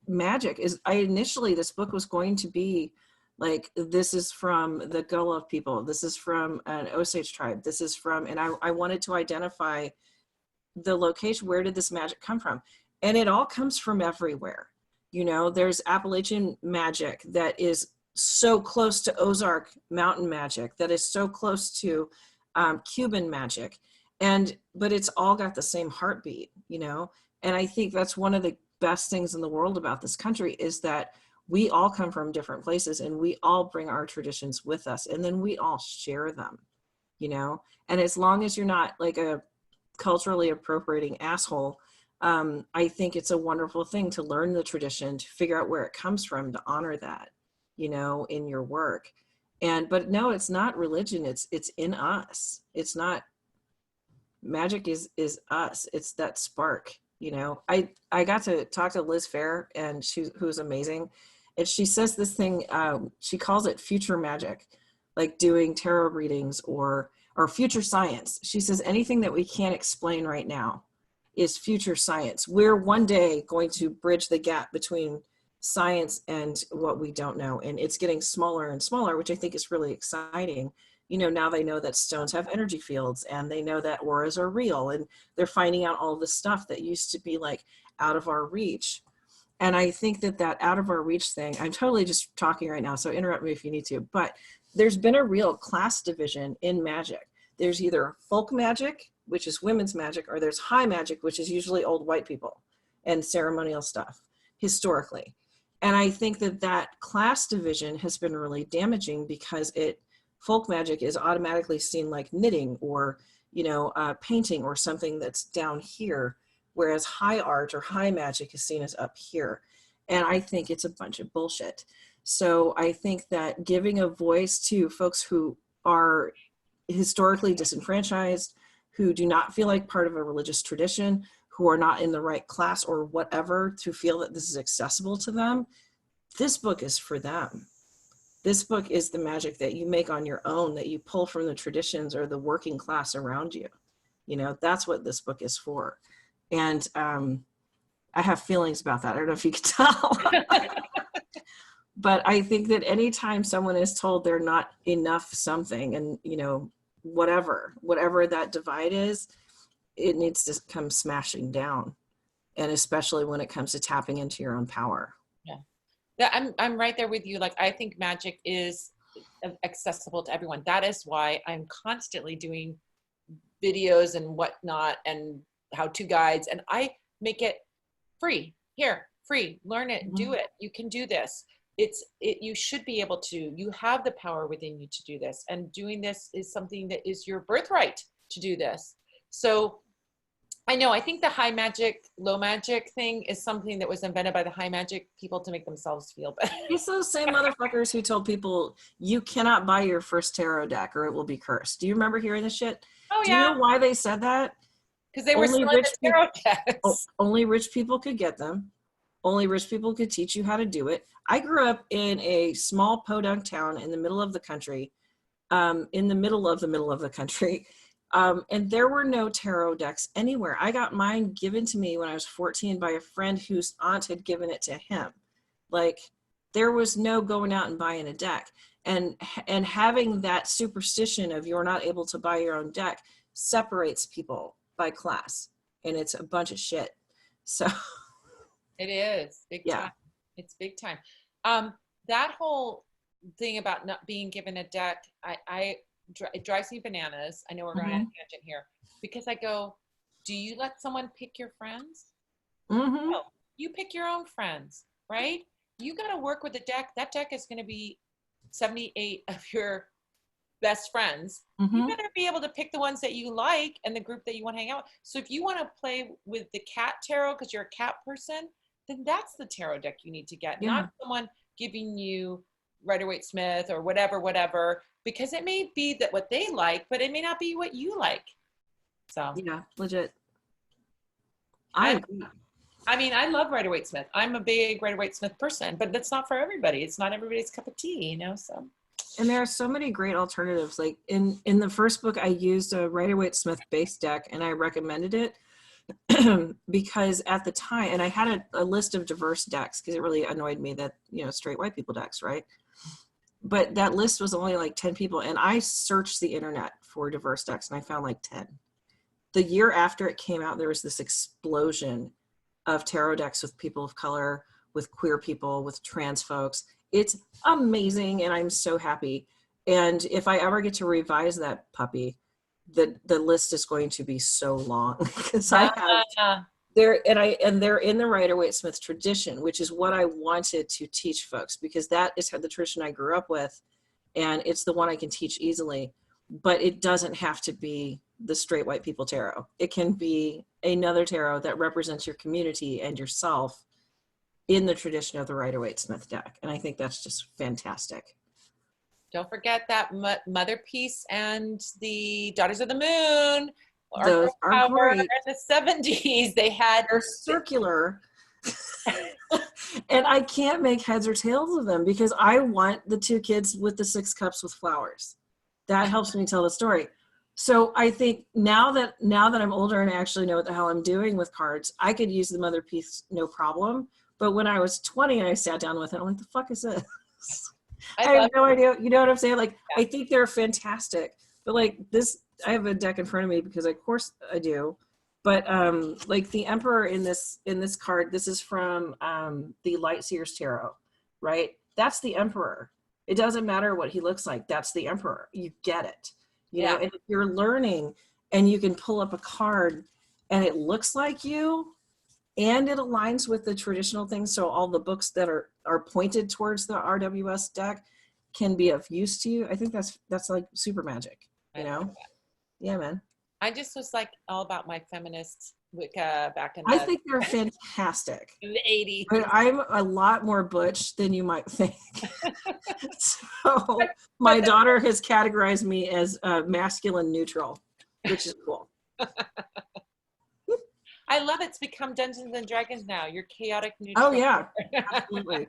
magic is this book was going to be like, this is from the Gullah people, this is from an Osage tribe, this is from, and I wanted to identify the location, where did this magic come from? And it all comes from everywhere. You know, there's Appalachian magic that is so close to Ozark mountain magic, that is so close to Cuban magic. But it's all got the same heartbeat, you know? And I think that's one of the best things in the world about this country, is that we all come from different places and we all bring our traditions with us, and then we all share them, you know? And as long as you're not like a culturally appropriating asshole, I think it's a wonderful thing to learn the tradition, to figure out where it comes from, to honor that, you know, in your work. But no, it's not religion. It's in us. It's not, magic is us. It's that spark, you know. I got to talk to Liz Fair, and who's amazing. And she says this thing, she calls it future magic, like doing tarot readings or future science. She says anything that we can't explain right now is future science. We're one day going to bridge the gap between science and what we don't know. And it's getting smaller and smaller, which I think is really exciting. You know, now they know that stones have energy fields, and they know that auras are real, and they're finding out all the stuff that used to be like out of our reach. And I think that out of our reach thing, I'm totally just talking right now, so interrupt me if you need to, but there's been a real class division in magic. There's either folk magic, which is women's magic, or there's high magic, which is usually old white people and ceremonial stuff historically. And I think that class division has been really damaging, because folk magic is automatically seen like knitting or, you know, painting or something that's down here, whereas high art or high magic is seen as up here. And I think it's a bunch of bullshit. So I think that giving a voice to folks who are historically disenfranchised, who do not feel like part of a religious tradition, who are not in the right class or whatever, to feel that this is accessible to them, this book is for them. This book is the magic that you make on your own, that you pull from the traditions or the working class around you. You know, that's what this book is for. And I have feelings about that. I don't know if you can tell. But I think that anytime someone is told they're not enough something, and, you know, whatever that divide is, it needs to come smashing down. And especially when it comes to tapping into your own power. Yeah, I'm right there with you. Like, I think magic is accessible to everyone. That is why I'm constantly doing videos and whatnot and how-to guides, and I make it free. Here, free, learn it, do it. You can do this. You should be able to. You have the power within you to do this, and doing this is something that is your birthright to do this. So I think the high magic, low magic thing is something that was invented by the high magic people to make themselves feel better. It's those same motherfuckers who told people you cannot buy your first tarot deck or it will be cursed. Do you remember hearing this shit? Oh, Do you know why they said that? Because they were selling the tarot decks. Only rich people could get them. Only rich people could teach you how to do it. I grew up in a small podunk town in the middle of the country, in the middle of the country. And there were no tarot decks anywhere. I got mine given to me when I was 14 by a friend whose aunt had given it to him. Like, there was no going out and buying a deck. And having that superstition of you're not able to buy your own deck separates people by class. And it's a bunch of shit. So it is big time. It's big time. That whole thing about not being given a deck, it drives me bananas. I know we're going on a tangent here, because I go, do you let someone pick your friends? No, you pick your own friends, right? You got to work with the deck. That deck is going to be 78 of your best friends. You better be able to pick the ones that you like and the group that you want to hang out with. So if you want to play with the cat tarot because you're a cat person, then that's the tarot deck you need to get, not someone giving you Rider-Waite-Smith or whatever, because it may be that what they like, but it may not be what you like. So yeah, legit. I mean, I love Rider-Waite-Smith. I'm a big Rider-Waite-Smith person, but that's not for everybody. It's not everybody's cup of tea, you know. So, and there are so many great alternatives. Like in the first book, I used a Rider-Waite-Smith base deck, and I recommended it because at the time, and I had a list of diverse decks because it really annoyed me that, you know, straight white people decks, right? But that list was only like 10 people, and I searched the internet for diverse decks, and I found like 10. The year after it came out, there was this explosion of tarot decks with people of color, with queer people, with trans folks. It's amazing, and I'm so happy. And if I ever get to revise that puppy, the list is going to be so long because I have they're in the Rider-Waite-Smith tradition, which is what I wanted to teach folks, because that is the tradition I grew up with, and it's the one I can teach easily. But it doesn't have to be the straight white people tarot. It can be another tarot that represents your community and yourself in the tradition of the Rider-Waite-Smith deck, and I think that's just fantastic. Don't forget that Mother Peace and the Daughters of the Moon. Those are great. In the 70s, they're circular. And I can't make heads or tails of them because I want the two kids with the 6 cups with flowers. That helps me tell the story. So I think now that I'm older and I actually know what the hell I'm doing with cards, I could use the Mother Peace no problem. But when I was 20 and I sat down with it, I'm like, the fuck is this? I have no idea. You know what I'm saying? Like, yeah. I think they're fantastic. But like this, I have a deck in front of me because of course I do. But like the Emperor in this card, this is from the Lightseers Tarot, right? That's the Emperor. It doesn't matter what he looks like. That's the Emperor. You get it. You know, and if you're learning and you can pull up a card and it looks like you and it aligns with the traditional things. So all the books that are pointed towards the RWS deck can be of use to you. I think that's like super magic, you know? Yeah, man. I just was like all about my feminist Wicca back in I think they're fantastic. In the 80s. But I'm a lot more butch than you might think. So my daughter has categorized me as masculine neutral, which is cool. I love it's become Dungeons and Dragons now. You're chaotic neutral. Oh yeah, absolutely.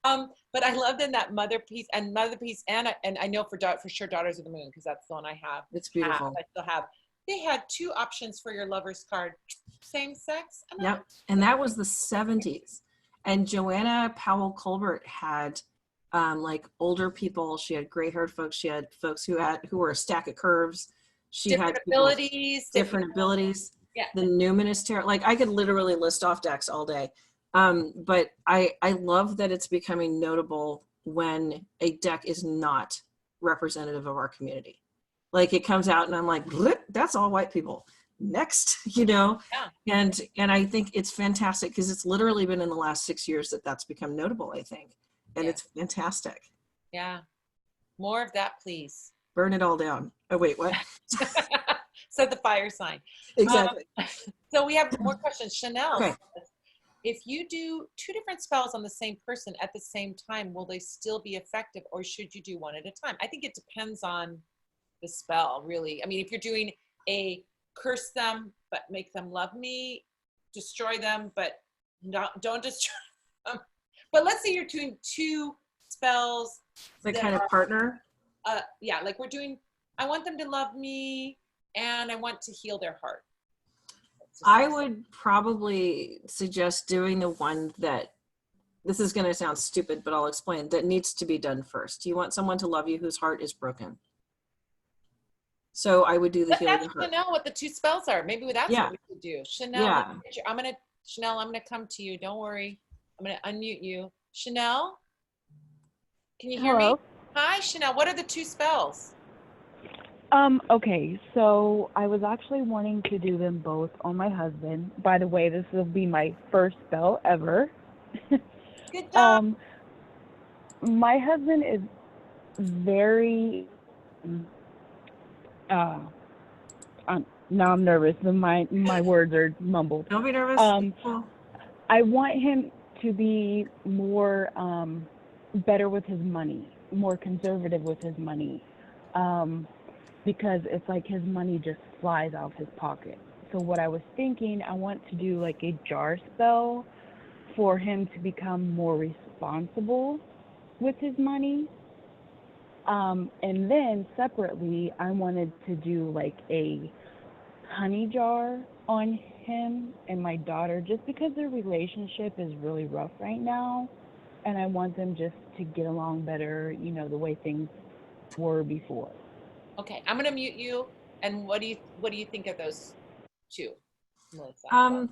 But I loved in that Mother Peace, and I know for sure Daughters of the Moon because that's the one I have. It's beautiful. I still have. They had 2 options for your lover's card, same sex. Yep, and that was the 70s. And Joanna Powell Colbert had like older people. She had gray-haired folks. She had folks who were a stack of curves. She had abilities. Different abilities. Yeah. The Numinous Tarot. Like I could literally list off decks all day. But I love that it's becoming notable when a deck is not representative of our community. Like it comes out and I'm like, that's all white people. Next, you know? Yeah. And I think it's fantastic because it's literally been in the last 6 years that's become notable, I think. And it's fantastic. Yeah. More of that, please. Burn it all down. Oh, wait, what? Set the fire sign. Exactly. So we have more questions. Chanel. Okay. If you do 2 different spells on the same person at the same time, will they still be effective or should you do one at a time? I think it depends on the spell, really. I mean, if you're doing a curse them, but make them love me, destroy them, but don't destroy them. But let's say you're doing 2 spells. The kind of partner? Yeah, like we're doing, I want them to love me and I want to heal their heart. I would probably suggest doing the one that, this is going to sound stupid, but I'll explain, that needs to be done first. You want someone to love you whose heart is broken. So I would do the healing of heart. Chanel, what the 2 spells are. Maybe that's what we could do. Chanel, Chanel, I'm going to come to you. Don't worry. I'm going to unmute you. Chanel, can you hear me? Hi, Chanel. What are the 2 spells? Okay, so I was actually wanting to do them both on my husband. By the way, this will be my first spell ever. Good job. My husband is very, now I'm nervous. My words are mumbled. Don't be nervous. I want him to be more, better with his money, more conservative with his money. Because it's like his money just flies out of his pocket. So what I was thinking, I want to do like a jar spell for him to become more responsible with his money. And then separately, I wanted to do like a honey jar on him and my daughter, just because their relationship is really rough right now. And I want them just to get along better, you know, the way things were before. Okay, I'm gonna mute you. And what do you think of those 2, Melissa?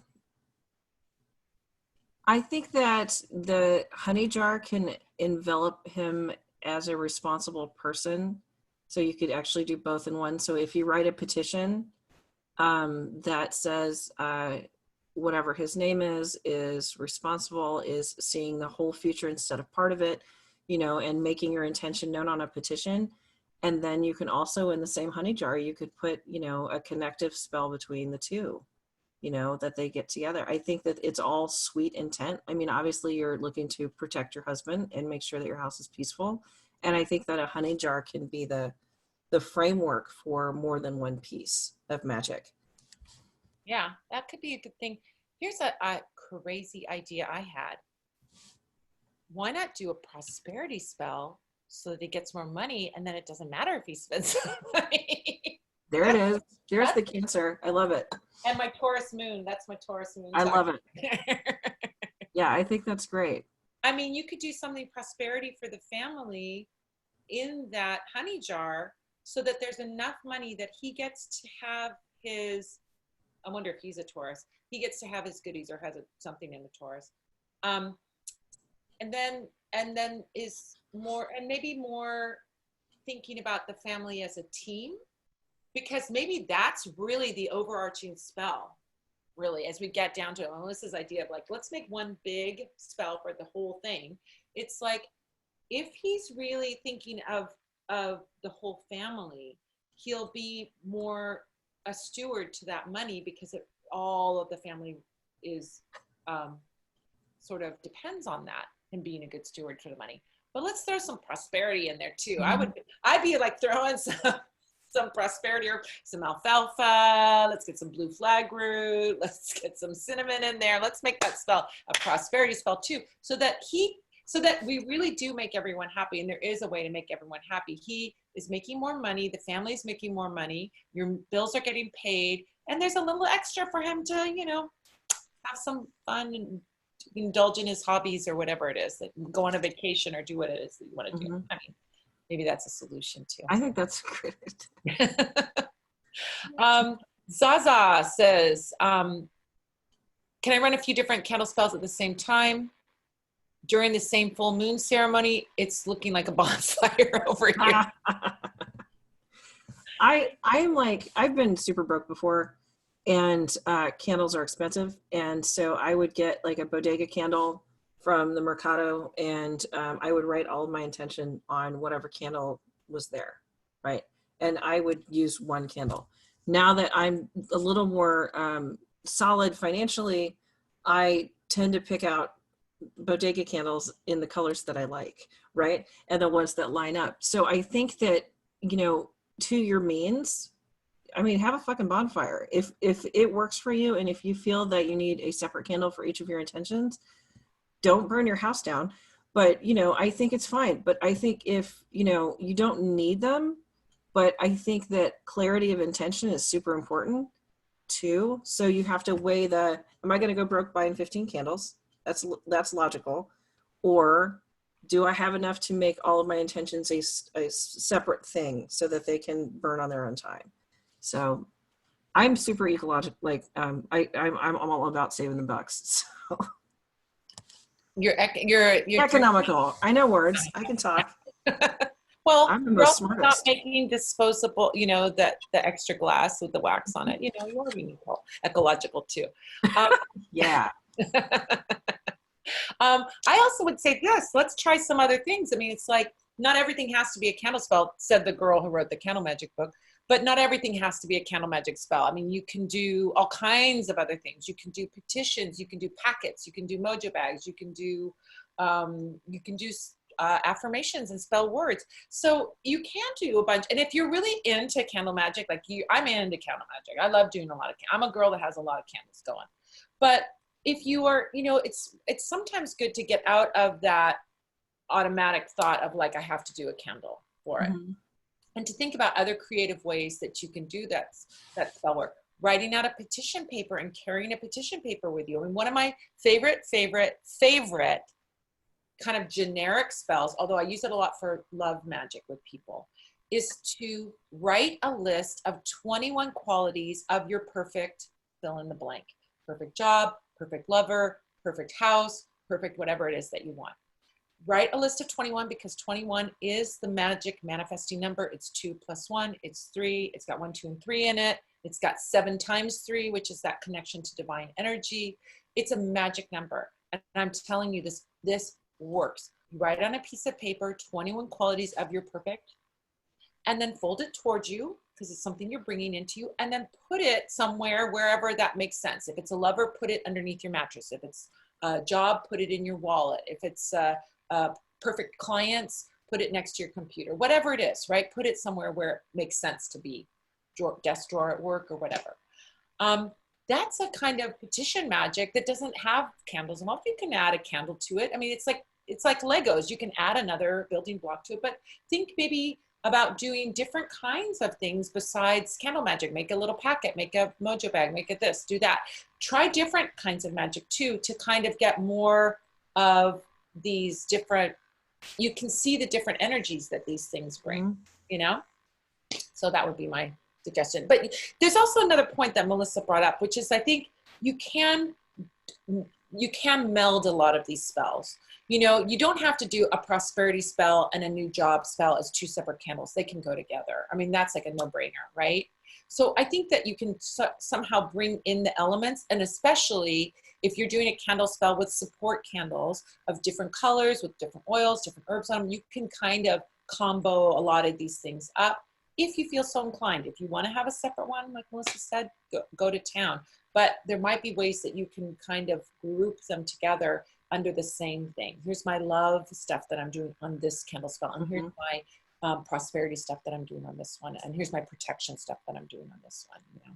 I think that the honey jar can envelop him as a responsible person. So you could actually do both in one. So if you write a petition that says whatever his name is responsible, is seeing the whole future instead of part of it, you know, and making your intention known on a petition. And then you can also, in the same honey jar, you could put, you know, a connective spell between the 2, you know, that they get together. I think that it's all sweet intent. I mean, obviously you're looking to protect your husband and make sure that your house is peaceful. And I think that a honey jar can be the framework for more than one piece of magic. Yeah, that could be a good thing. Here's a crazy idea I had. Why not do a prosperity spell so that he gets more money, and then it doesn't matter if he spends money? There it is. There's the Cancer. I love it. And my Taurus moon. That's my Taurus moon. I love it. Yeah, I think that's great. I mean, you could do something prosperity for the family in that honey jar so that there's enough money that he gets to have his, I wonder if he's a Taurus, he gets to have his goodies or has something in the Taurus. And then is more, and maybe more thinking about the family as a team, because maybe that's really the overarching spell, really, as we get down to Melissa's idea of like, let's make one big spell for the whole thing. It's like, if he's really thinking of the whole family, he'll be more a steward to that money, because all of the family is sort of depends on that and being a good steward for the money. But let's throw some prosperity in there too. Mm-hmm. I'd be like throwing some prosperity, or some alfalfa. Let's get some blue flag root. Let's get some cinnamon in there. Let's make that spell a prosperity spell too, so that we really do make everyone happy. And there is a way to make everyone happy. He is making more money. The family is making more money. Your bills are getting paid. And there's a little extra for him to, have some fun and indulge in his hobbies or whatever it is, like go on a vacation or do what it is that you want to do. I mean, maybe that's a solution too. I think that's great. Zaza says, can I run a few different candle spells at the same time? During the same full moon ceremony, it's looking like a bonfire over here. I'm like, I've been super broke before, and candles are expensive. And so I would get like a bodega candle from the Mercado, and I would write all of my intention on whatever candle was there, right? And I would use one candle. Now that I'm a little more solid financially, I tend to pick out bodega candles in the colors that I like, right? And the ones that line up. So I think that, to your means, I mean, have a fucking bonfire. If it works for you, and if you feel that you need a separate candle for each of your intentions, don't burn your house down. But, I think it's fine. But I think if, you don't need them, but I think that clarity of intention is super important too. So you have to weigh am I going to go broke buying 15 candles? That's logical. Or do I have enough to make all of my intentions a separate thing so that they can burn on their own time? So I'm super ecological. Like I'm all about saving the bucks. So You're economical. I know words. I can talk. Well, I'm the you're most also smartest. not making disposable, the extra glass with the wax on it. You are being ecological too. Yeah. I also would say, yes, let's try some other things. I mean, it's like, not everything has to be a candle spell, said the girl who wrote the candle magic book, but not everything has to be a candle magic spell. I mean, you can do all kinds of other things. You can do petitions, you can do packets, you can do mojo bags, you can do affirmations and spell words. So you can do a bunch. And if you're really into candle magic, like I'm into candle magic. I love doing a lot of, I'm a girl that has a lot of candles going. But if you are, it's sometimes good to get out of that automatic thought of like, I have to do a candle for it. Mm-hmm. And to think about other creative ways that you can do that spell work. Writing out a petition paper and carrying a petition paper with you. I mean, one of my favorite kind of generic spells, although I use it a lot for love magic with people, is to write a list of 21 qualities of your perfect fill in the blank. Perfect job, perfect lover, perfect house, perfect whatever it is that you want. Write a list of 21, because 21 is the magic manifesting number. It's 2 + 1, it's 3. It's got 1, 2, and 3 in it. It's got 7 times 3, which is that connection to divine energy. It's a magic number. And I'm telling you, this works. You write on a piece of paper 21 qualities of your perfect, and then fold it towards you, because it's something you're bringing into you, and then put it somewhere, wherever that makes sense. If it's a lover, put it underneath your mattress. If it's a job, put it in your wallet. If it's perfect clients, put it next to your computer, whatever it is, right? Put it somewhere where it makes sense to be, desk drawer at work or whatever. That's a kind of petition magic that doesn't have candles involved. You can add a candle to it. I mean, it's like Legos. You can add another building block to it, but think maybe about doing different kinds of things besides candle magic. Make a little packet, make a mojo bag, make it this, do that. Try different kinds of magic too, to kind of get more of these different, you can see the different energies that these things bring, you know? So that would be my suggestion. But there's also another point that Melissa brought up, which is I think you can meld a lot of these spells. You know, you don't have to do a prosperity spell and a new job spell as two separate candles. They can go together. I mean, that's like a no-brainer, right? So I think that you can somehow bring in the elements, and especially if you're doing a candle spell with support candles of different colors, with different oils, different herbs on them, you can kind of combo a lot of these things up if you feel so inclined. If you want to have a separate one, like Melissa said, go to town. But there might be ways that you can kind of group them together under the same thing. Here's my love stuff that I'm doing on this candle spell, and here's my prosperity stuff that I'm doing on this one, and here's my protection stuff that I'm doing on this one. You know.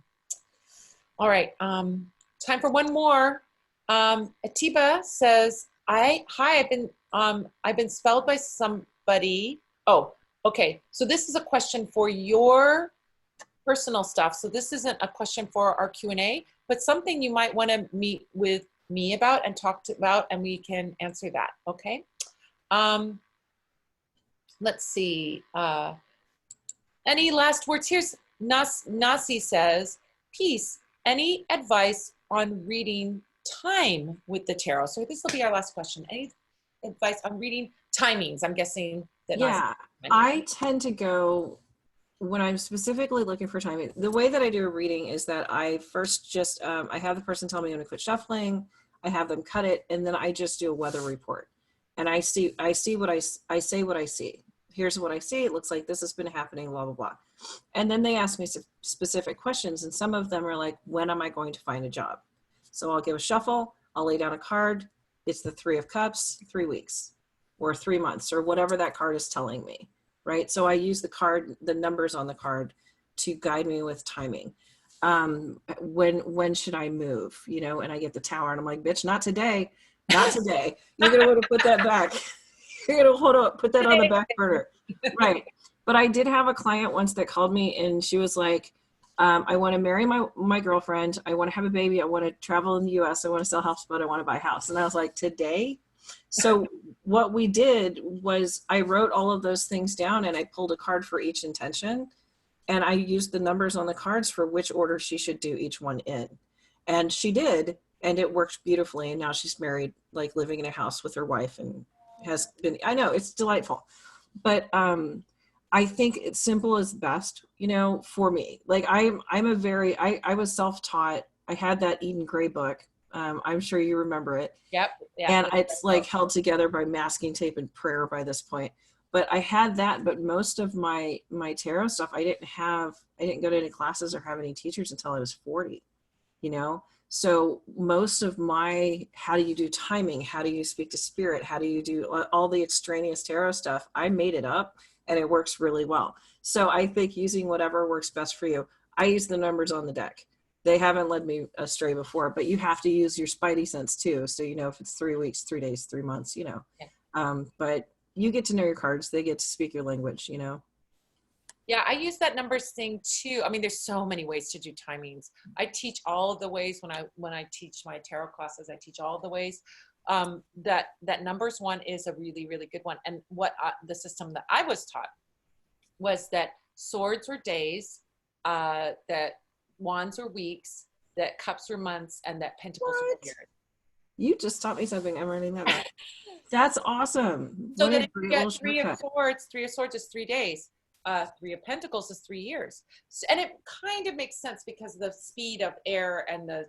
All right, time for one more. Atiba says, I've been spelled by somebody. Oh, okay. So this is a question for your personal stuff. So this isn't a question for our Q&A, but something you might want to meet with me about and talk about, and we can answer that. Okay. Let's see. Any last words? Here's Nasi says, peace. Any advice on reading time with the tarot? So this will be our last question. Any advice on reading timings? I'm guessing that. Yeah, I tend to go, when I'm specifically looking for timing, the way that I do a reading is that I first just, I have the person tell me when to quit shuffling, I have them cut it, and then I just do a weather report. And I say what I see. Here's what I see. It looks like this has been happening, blah, blah, blah. And then they ask me specific questions. And some of them are like, when am I going to find a job? So I'll give a shuffle. I'll lay down a card. It's the 3 of Cups, 3 weeks or 3 months or whatever that card is telling me, right? So I use the numbers on the card to guide me with timing. When should I move? You know, and I get the Tower and I'm like, bitch, not today. Not today. You're going to want to put that back. You're going to put that on the back burner. Right. But I did have a client once that called me and she was like, I want to marry my girlfriend. I want to have a baby. I want to travel in the US. I want to sell house, but I want to buy a house. And I was like, today? So what we did was I wrote all of those things down and I pulled a card for each intention. And I used the numbers on the cards for which order she should do each one in. And she did. And it worked beautifully. And now she's married, like living in a house with her wife, and has been, I know it's delightful. But I think it's simple is best, you know, for me. Like I was self-taught. I had that Eden Gray book. I'm sure you remember it. Yep. Yeah. And it's like held together by masking tape and prayer by this point. But I had that, but most of my tarot stuff, I didn't go to any classes or have any teachers until I was 40, you know? So most of my, how do you do timing? How do you speak to spirit? How do you do all the extraneous tarot stuff? I made it up and it works really well. So I think using whatever works best for you. I use the numbers on the deck. They haven't led me astray before, but you have to use your spidey sense too. So, you know, if it's 3 weeks, 3 days, 3 months, you know, but you get to know your cards. They get to speak your language, you know? Yeah, I use that numbers thing too. I mean, there's so many ways to do timings. I teach all of the ways when I teach my tarot classes. I teach all of the ways. That numbers one is a really, really good one. And what the system that I was taught was that swords were days, that wands were weeks, that cups were months, and that pentacles were years. You just taught me something. I'm writing that down. That's awesome. So then if you get 3 of swords is 3 days. 3 of Pentacles is 3 years. And it kind of makes sense because of the speed of air and the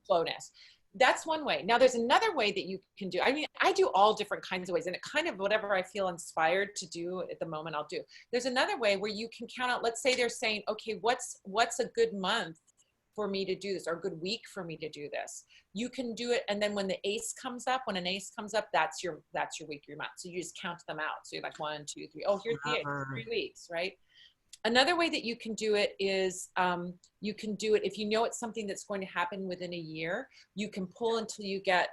slowness. That's one way. Now there's another way that you can do. I mean, I do all different kinds of ways, and it kind of whatever I feel inspired to do at the moment, I'll do. There's another way where you can count out, let's say they're saying, okay, what's a good month for me to do this, or a good week for me to do this. You can do it. And then when the ace comes up, that's your week, your month. So you just count them out. So you're like 1, 2, 3. Oh, here's the ace, 3 weeks, right? Another way that you can do it is you can do it if you know it's something that's going to happen within a year. You can pull until you get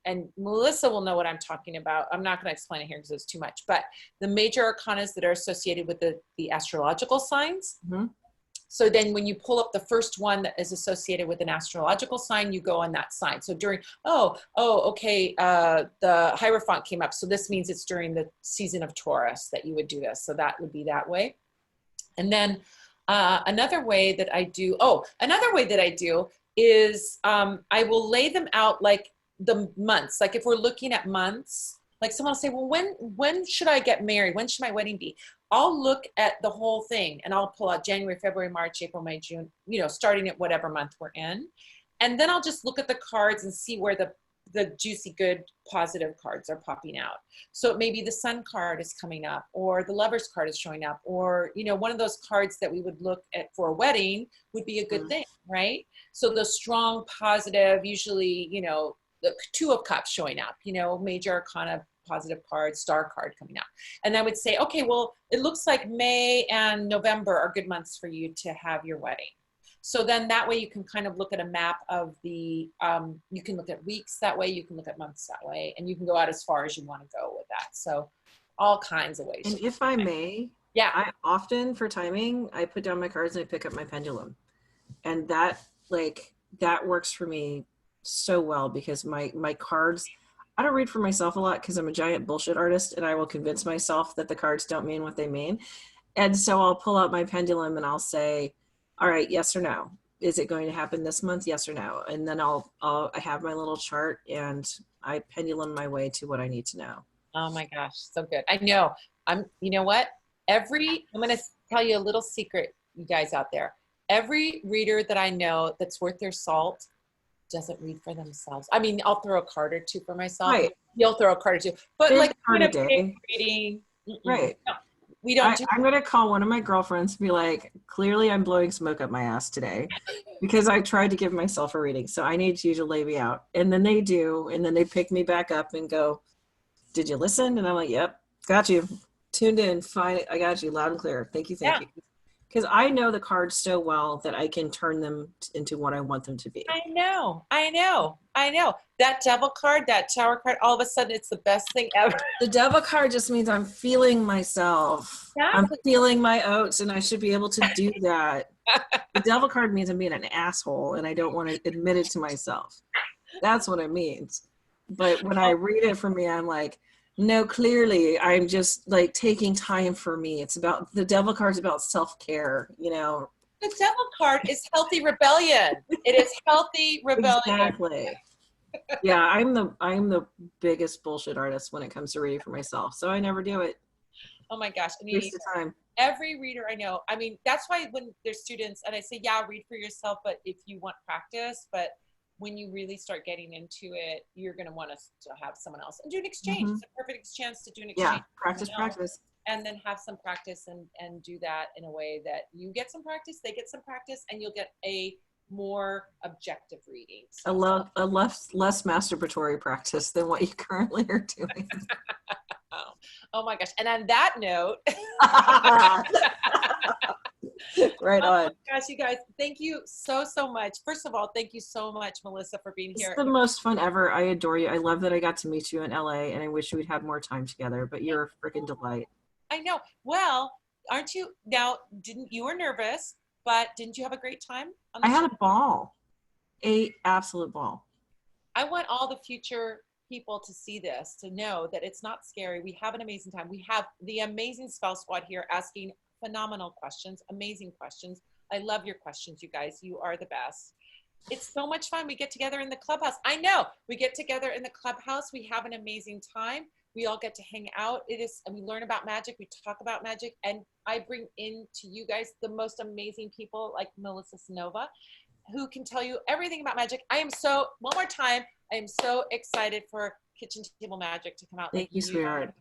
and Melissa will know what I'm talking about. I'm not going to explain it here because it's too much, but the major arcanas that are associated with the astrological signs. Mm-hmm. So then when you pull up the first one that is associated with an astrological sign, you go on that sign. So during, okay, the Hierophant came up. So this means it's during the season of Taurus that you would do this. So that would be that way. And then another way that I do is I will lay them out like the months. Like if we're looking at months, like someone will say, well, when should I get married? When should my wedding be? I'll look at the whole thing and I'll pull out January, February, March, April, May, June, starting at whatever month we're in. And then I'll just look at the cards and see where the juicy, good, positive cards are popping out. So maybe the Sun card is coming up, or the Lovers card is showing up, or, one of those cards that we would look at for a wedding would be a good thing, right? So the strong, positive, usually, the Two of Cups showing up, major arcana, positive card, Star card coming out. And I would say, okay, well, it looks like May and November are good months for you to have your wedding. So then that way you can kind of look at a map of you can look at weeks that way, you can look at months that way, and you can go out as far as you want to go with that. So all kinds of ways. And if I may, I often, for timing, I put down my cards and I pick up my pendulum. And that works for me so well, because my cards, I don't read for myself a lot because I'm a giant bullshit artist, and I will convince myself that the cards don't mean what they mean. And so I'll pull out my pendulum and I'll say, all right, yes or no. Is it going to happen this month? Yes or no. And then I have my little chart and I pendulum my way to what I need to know. Oh my gosh, so good. I know. You know what? I'm going to tell you a little secret, you guys out there. Every reader that I know that's worth their salt doesn't read for themselves. I mean, I'll throw a card or two for myself. Right. You'll throw a card or two. But big like card a day. Reading. Right. No, we don't. I'm going to call one of my girlfriends and be like, clearly I'm blowing smoke up my ass today because I tried to give myself a reading. So I need you to lay me out. And then they do. And then they pick me back up and go, did you listen? And I'm like, yep, got you. Tuned in. Fine. I got you loud and clear. Thank you. Thank you. Because I know the cards so well that I can turn them into what I want them to be. I know. That Devil card, that Tower card, all of a sudden it's the best thing ever. The Devil card just means I'm feeling myself. Exactly. I'm feeling my oats, and I should be able to do that. The Devil card means I'm being an asshole, and I don't want to admit it to myself. That's what it means. But when I read it for me, I'm like, no, clearly I'm just like taking time for me. It's about, the Devil card's about self-care, The Devil card is healthy rebellion. It is healthy rebellion. Exactly. Yeah, I'm the biggest bullshit artist when it comes to reading for myself. So I never do it. Oh my gosh. Waste of time. Every reader I know, I mean, that's why when there's students and I say, yeah, read for yourself, but if you want practice, but when you really start getting into it, you're going to want us to have someone else and do an exchange. Mm-hmm. It's a perfect chance to do an exchange. Yeah, practice. And then have some practice and do that in a way that you get some practice, they get some practice, and you'll get a more objective reading. So, a less masturbatory practice than what you currently are doing. Oh my gosh. And on that note, right on. Oh my gosh, you guys, thank you so much. First of all, thank you so much, Melissa, for being here. It's the most fun ever. I adore you. I love that I got to meet you in LA, and I wish we'd had more time together, but you're a freaking delight. I know. Well, aren't you now, you were nervous, but didn't you have a great time? I had a ball, absolute ball. I want all the future people to see this, to know that it's not scary. We have an amazing time. We have the amazing Spell Squad here asking phenomenal questions, amazing questions. I love your questions, you guys. You are the best. It's so much fun. We get together in the clubhouse. I know. We get together in the clubhouse. We have an amazing time. We all get to hang out. And we learn about magic. We talk about magic. And I bring in to you guys the most amazing people like Melissa Cynova, who can tell you everything about magic. One more time, I am so excited for Kitchen Table Magic to come out. Thank you, sweetheart.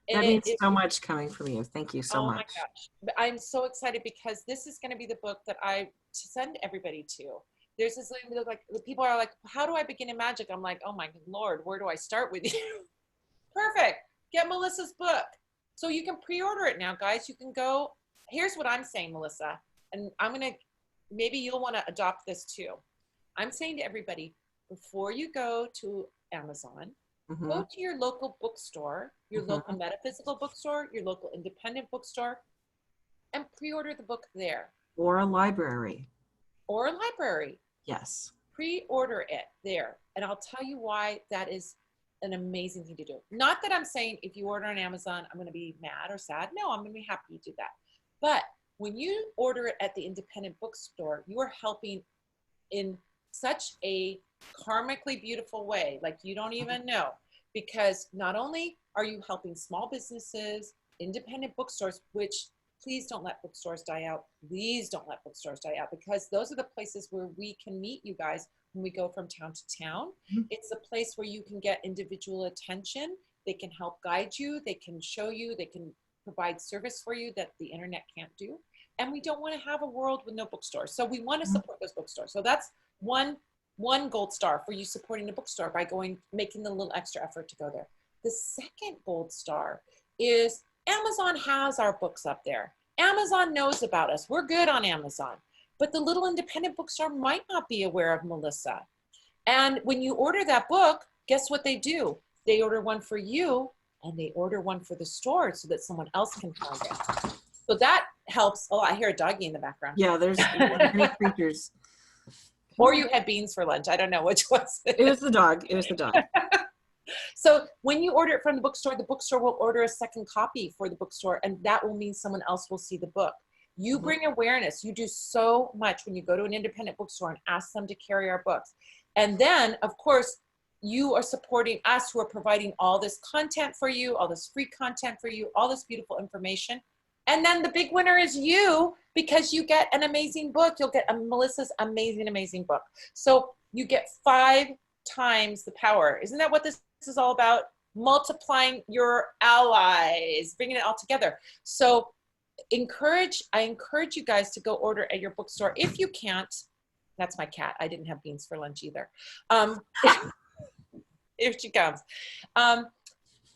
That means so much coming from you. Thank you so much. Oh my gosh. I'm so excited because this is going to be the book that I send everybody to. There's this like people are like, how do I begin in magic? I'm like, oh my Lord, where do I start with you? Perfect. Get Melissa's book. So you can pre-order it now, guys. You can go. Here's what I'm saying, Melissa, and maybe you'll want to adopt this too. I'm saying to everybody, before you go to Amazon, go to your local bookstore, your local metaphysical bookstore, your local independent bookstore, and pre-order the book there. Or a library. Or a library. Yes. Pre-order it there. And I'll tell you why that is an amazing thing to do. Not that I'm saying if you order on Amazon, I'm going to be mad or sad. No, I'm going to be happy to do that. But when you order it at the independent bookstore, you are helping in such a karmically beautiful way, like you don't even know, because not only are you helping small businesses, independent bookstores, which please don't let bookstores die out. Please don't let bookstores die out, because those are the places where we can meet you guys when we go from town to town. It's a place where you can get individual attention. They can help guide you. They can show you. They can provide service for you that the internet can't do. And we don't want to have a world with no bookstores. So we want to support those bookstores. So that's one gold star for you supporting the bookstore by making the little extra effort to go there. The second gold star is Amazon has our books up there. Amazon knows about us. We're good on Amazon. But the little independent bookstore might not be aware of Melissa. And when you order that book, guess what they do? They order one for you and they order one for the store so that someone else can find it. So that helps. Oh, I hear a doggy in the background. Yeah, there's many creatures. Or you had beans for lunch. I don't know which was it. It was the dog. It was the dog. So when you order it from the bookstore will order a second copy for the bookstore, and that will mean someone else will see the book. You bring awareness. You do so much when you go to an independent bookstore and ask them to carry our books. And then, of course, you are supporting us who are providing all this content for you, all this free content for you, all this beautiful information. And then the big winner is you, because you get an amazing book. You'll get Melissa's amazing, amazing book. So you get 5 times the power. Isn't that what this is all about? Multiplying your allies, bringing it all together. So I encourage you guys to go order at your bookstore. If you can't, that's my cat. I didn't have beans for lunch either. Here she comes.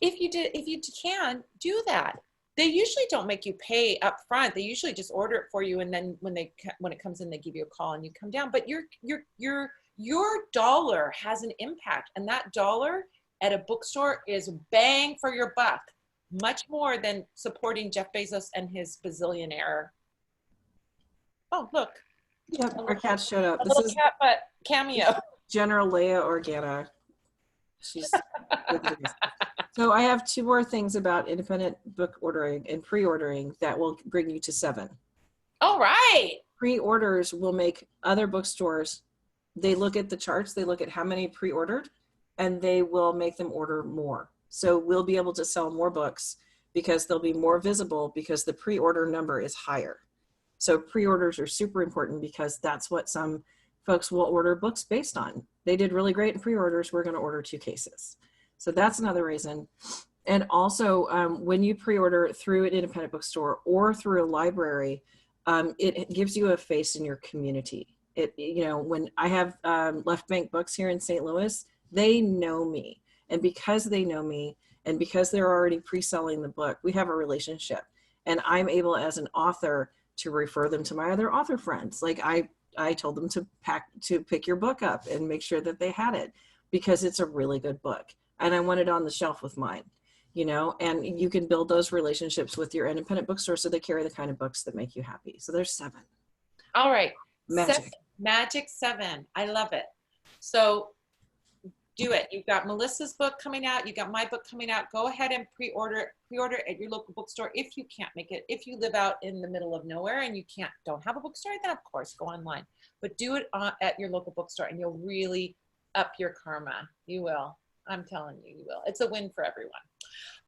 If you can, do that. They usually don't make you pay up front. They usually just order it for you, and then when it comes in, they give you a call and you come down. But your dollar has an impact, and that dollar at a bookstore is bang for your buck, much more than supporting Jeff Bezos and his bazillionaire. Oh, look. Yeah, our cat showed up. This is cat butt cameo. General Leia Organa. She's So I have 2 more things about independent book ordering and pre-ordering that will bring you to 7. All right. Pre-orders will make other bookstores, they look at the charts, they look at how many pre-ordered, and they will make them order more. So we'll be able to sell more books because they'll be more visible because the pre-order number is higher. So pre-orders are super important because that's what some folks will order books based on. They did really great in pre-orders. We're going to order 2 cases. So that's another reason. And also when you pre-order through an independent bookstore or through a library, it gives you a face in your community. When I have Left Bank Books here in St. Louis, they know me. And because they know me and because they're already pre-selling the book, we have a relationship. And I'm able as an author to refer them to my other author friends. Like I told them to pick your book up and make sure that they had it because it's a really good book. And I want it on the shelf with mine, and you can build those relationships with your independent bookstore so they carry the kind of books that make you happy. So there's 7. All right. Magic 7. I love it. So do it. You've got Melissa's book coming out. You got my book coming out. Go ahead and pre-order at your local bookstore if you can't make it. If you live out in the middle of nowhere and you don't have a bookstore, then of course go online. But do it at your local bookstore and you'll really up your karma. You will. I'm telling you, you will. It's a win for everyone.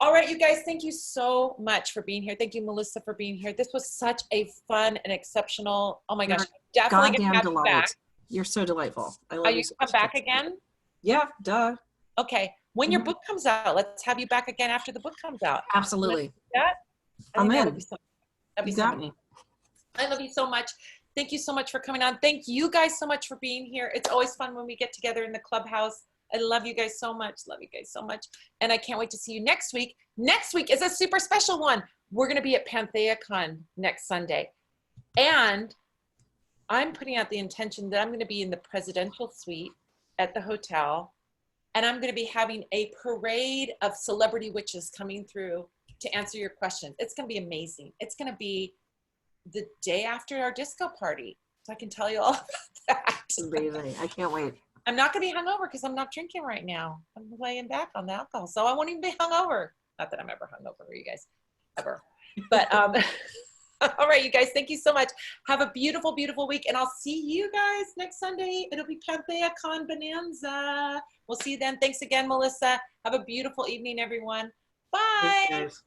All right, you guys, thank you so much for being here. Thank you, Melissa, for being here. This was such a fun and exceptional, oh my gosh, definitely going to have you back. You're so delightful. I love Are you come back again? Yeah, duh. Okay. When your book comes out, let's have you back again after the book comes out. Absolutely. I'm in. That'd be so much. I love you so much. Thank you so much for coming on. Thank you guys so much for being here. It's always fun when we get together in the clubhouse. I love you guys so much. Love you guys so much. And I can't wait to see you next week. Next week is a super special one. We're going to be at PantheaCon next Sunday. And I'm putting out the intention that I'm going to be in the presidential suite at the hotel. And I'm going to be having a parade of celebrity witches coming through to answer your questions. It's going to be amazing. It's going to be the day after our disco party. So I can tell you all about that. Amazing. I can't wait. I'm not going to be hungover because I'm not drinking right now. I'm laying back on the alcohol. So I won't even be hungover. Not that I'm ever hungover, you guys. Ever. But all right, you guys, thank you so much. Have a beautiful, beautiful week. And I'll see you guys next Sunday. It'll be PantheaCon Bonanza. We'll see you then. Thanks again, Melissa. Have a beautiful evening, everyone. Bye. Thanks, guys.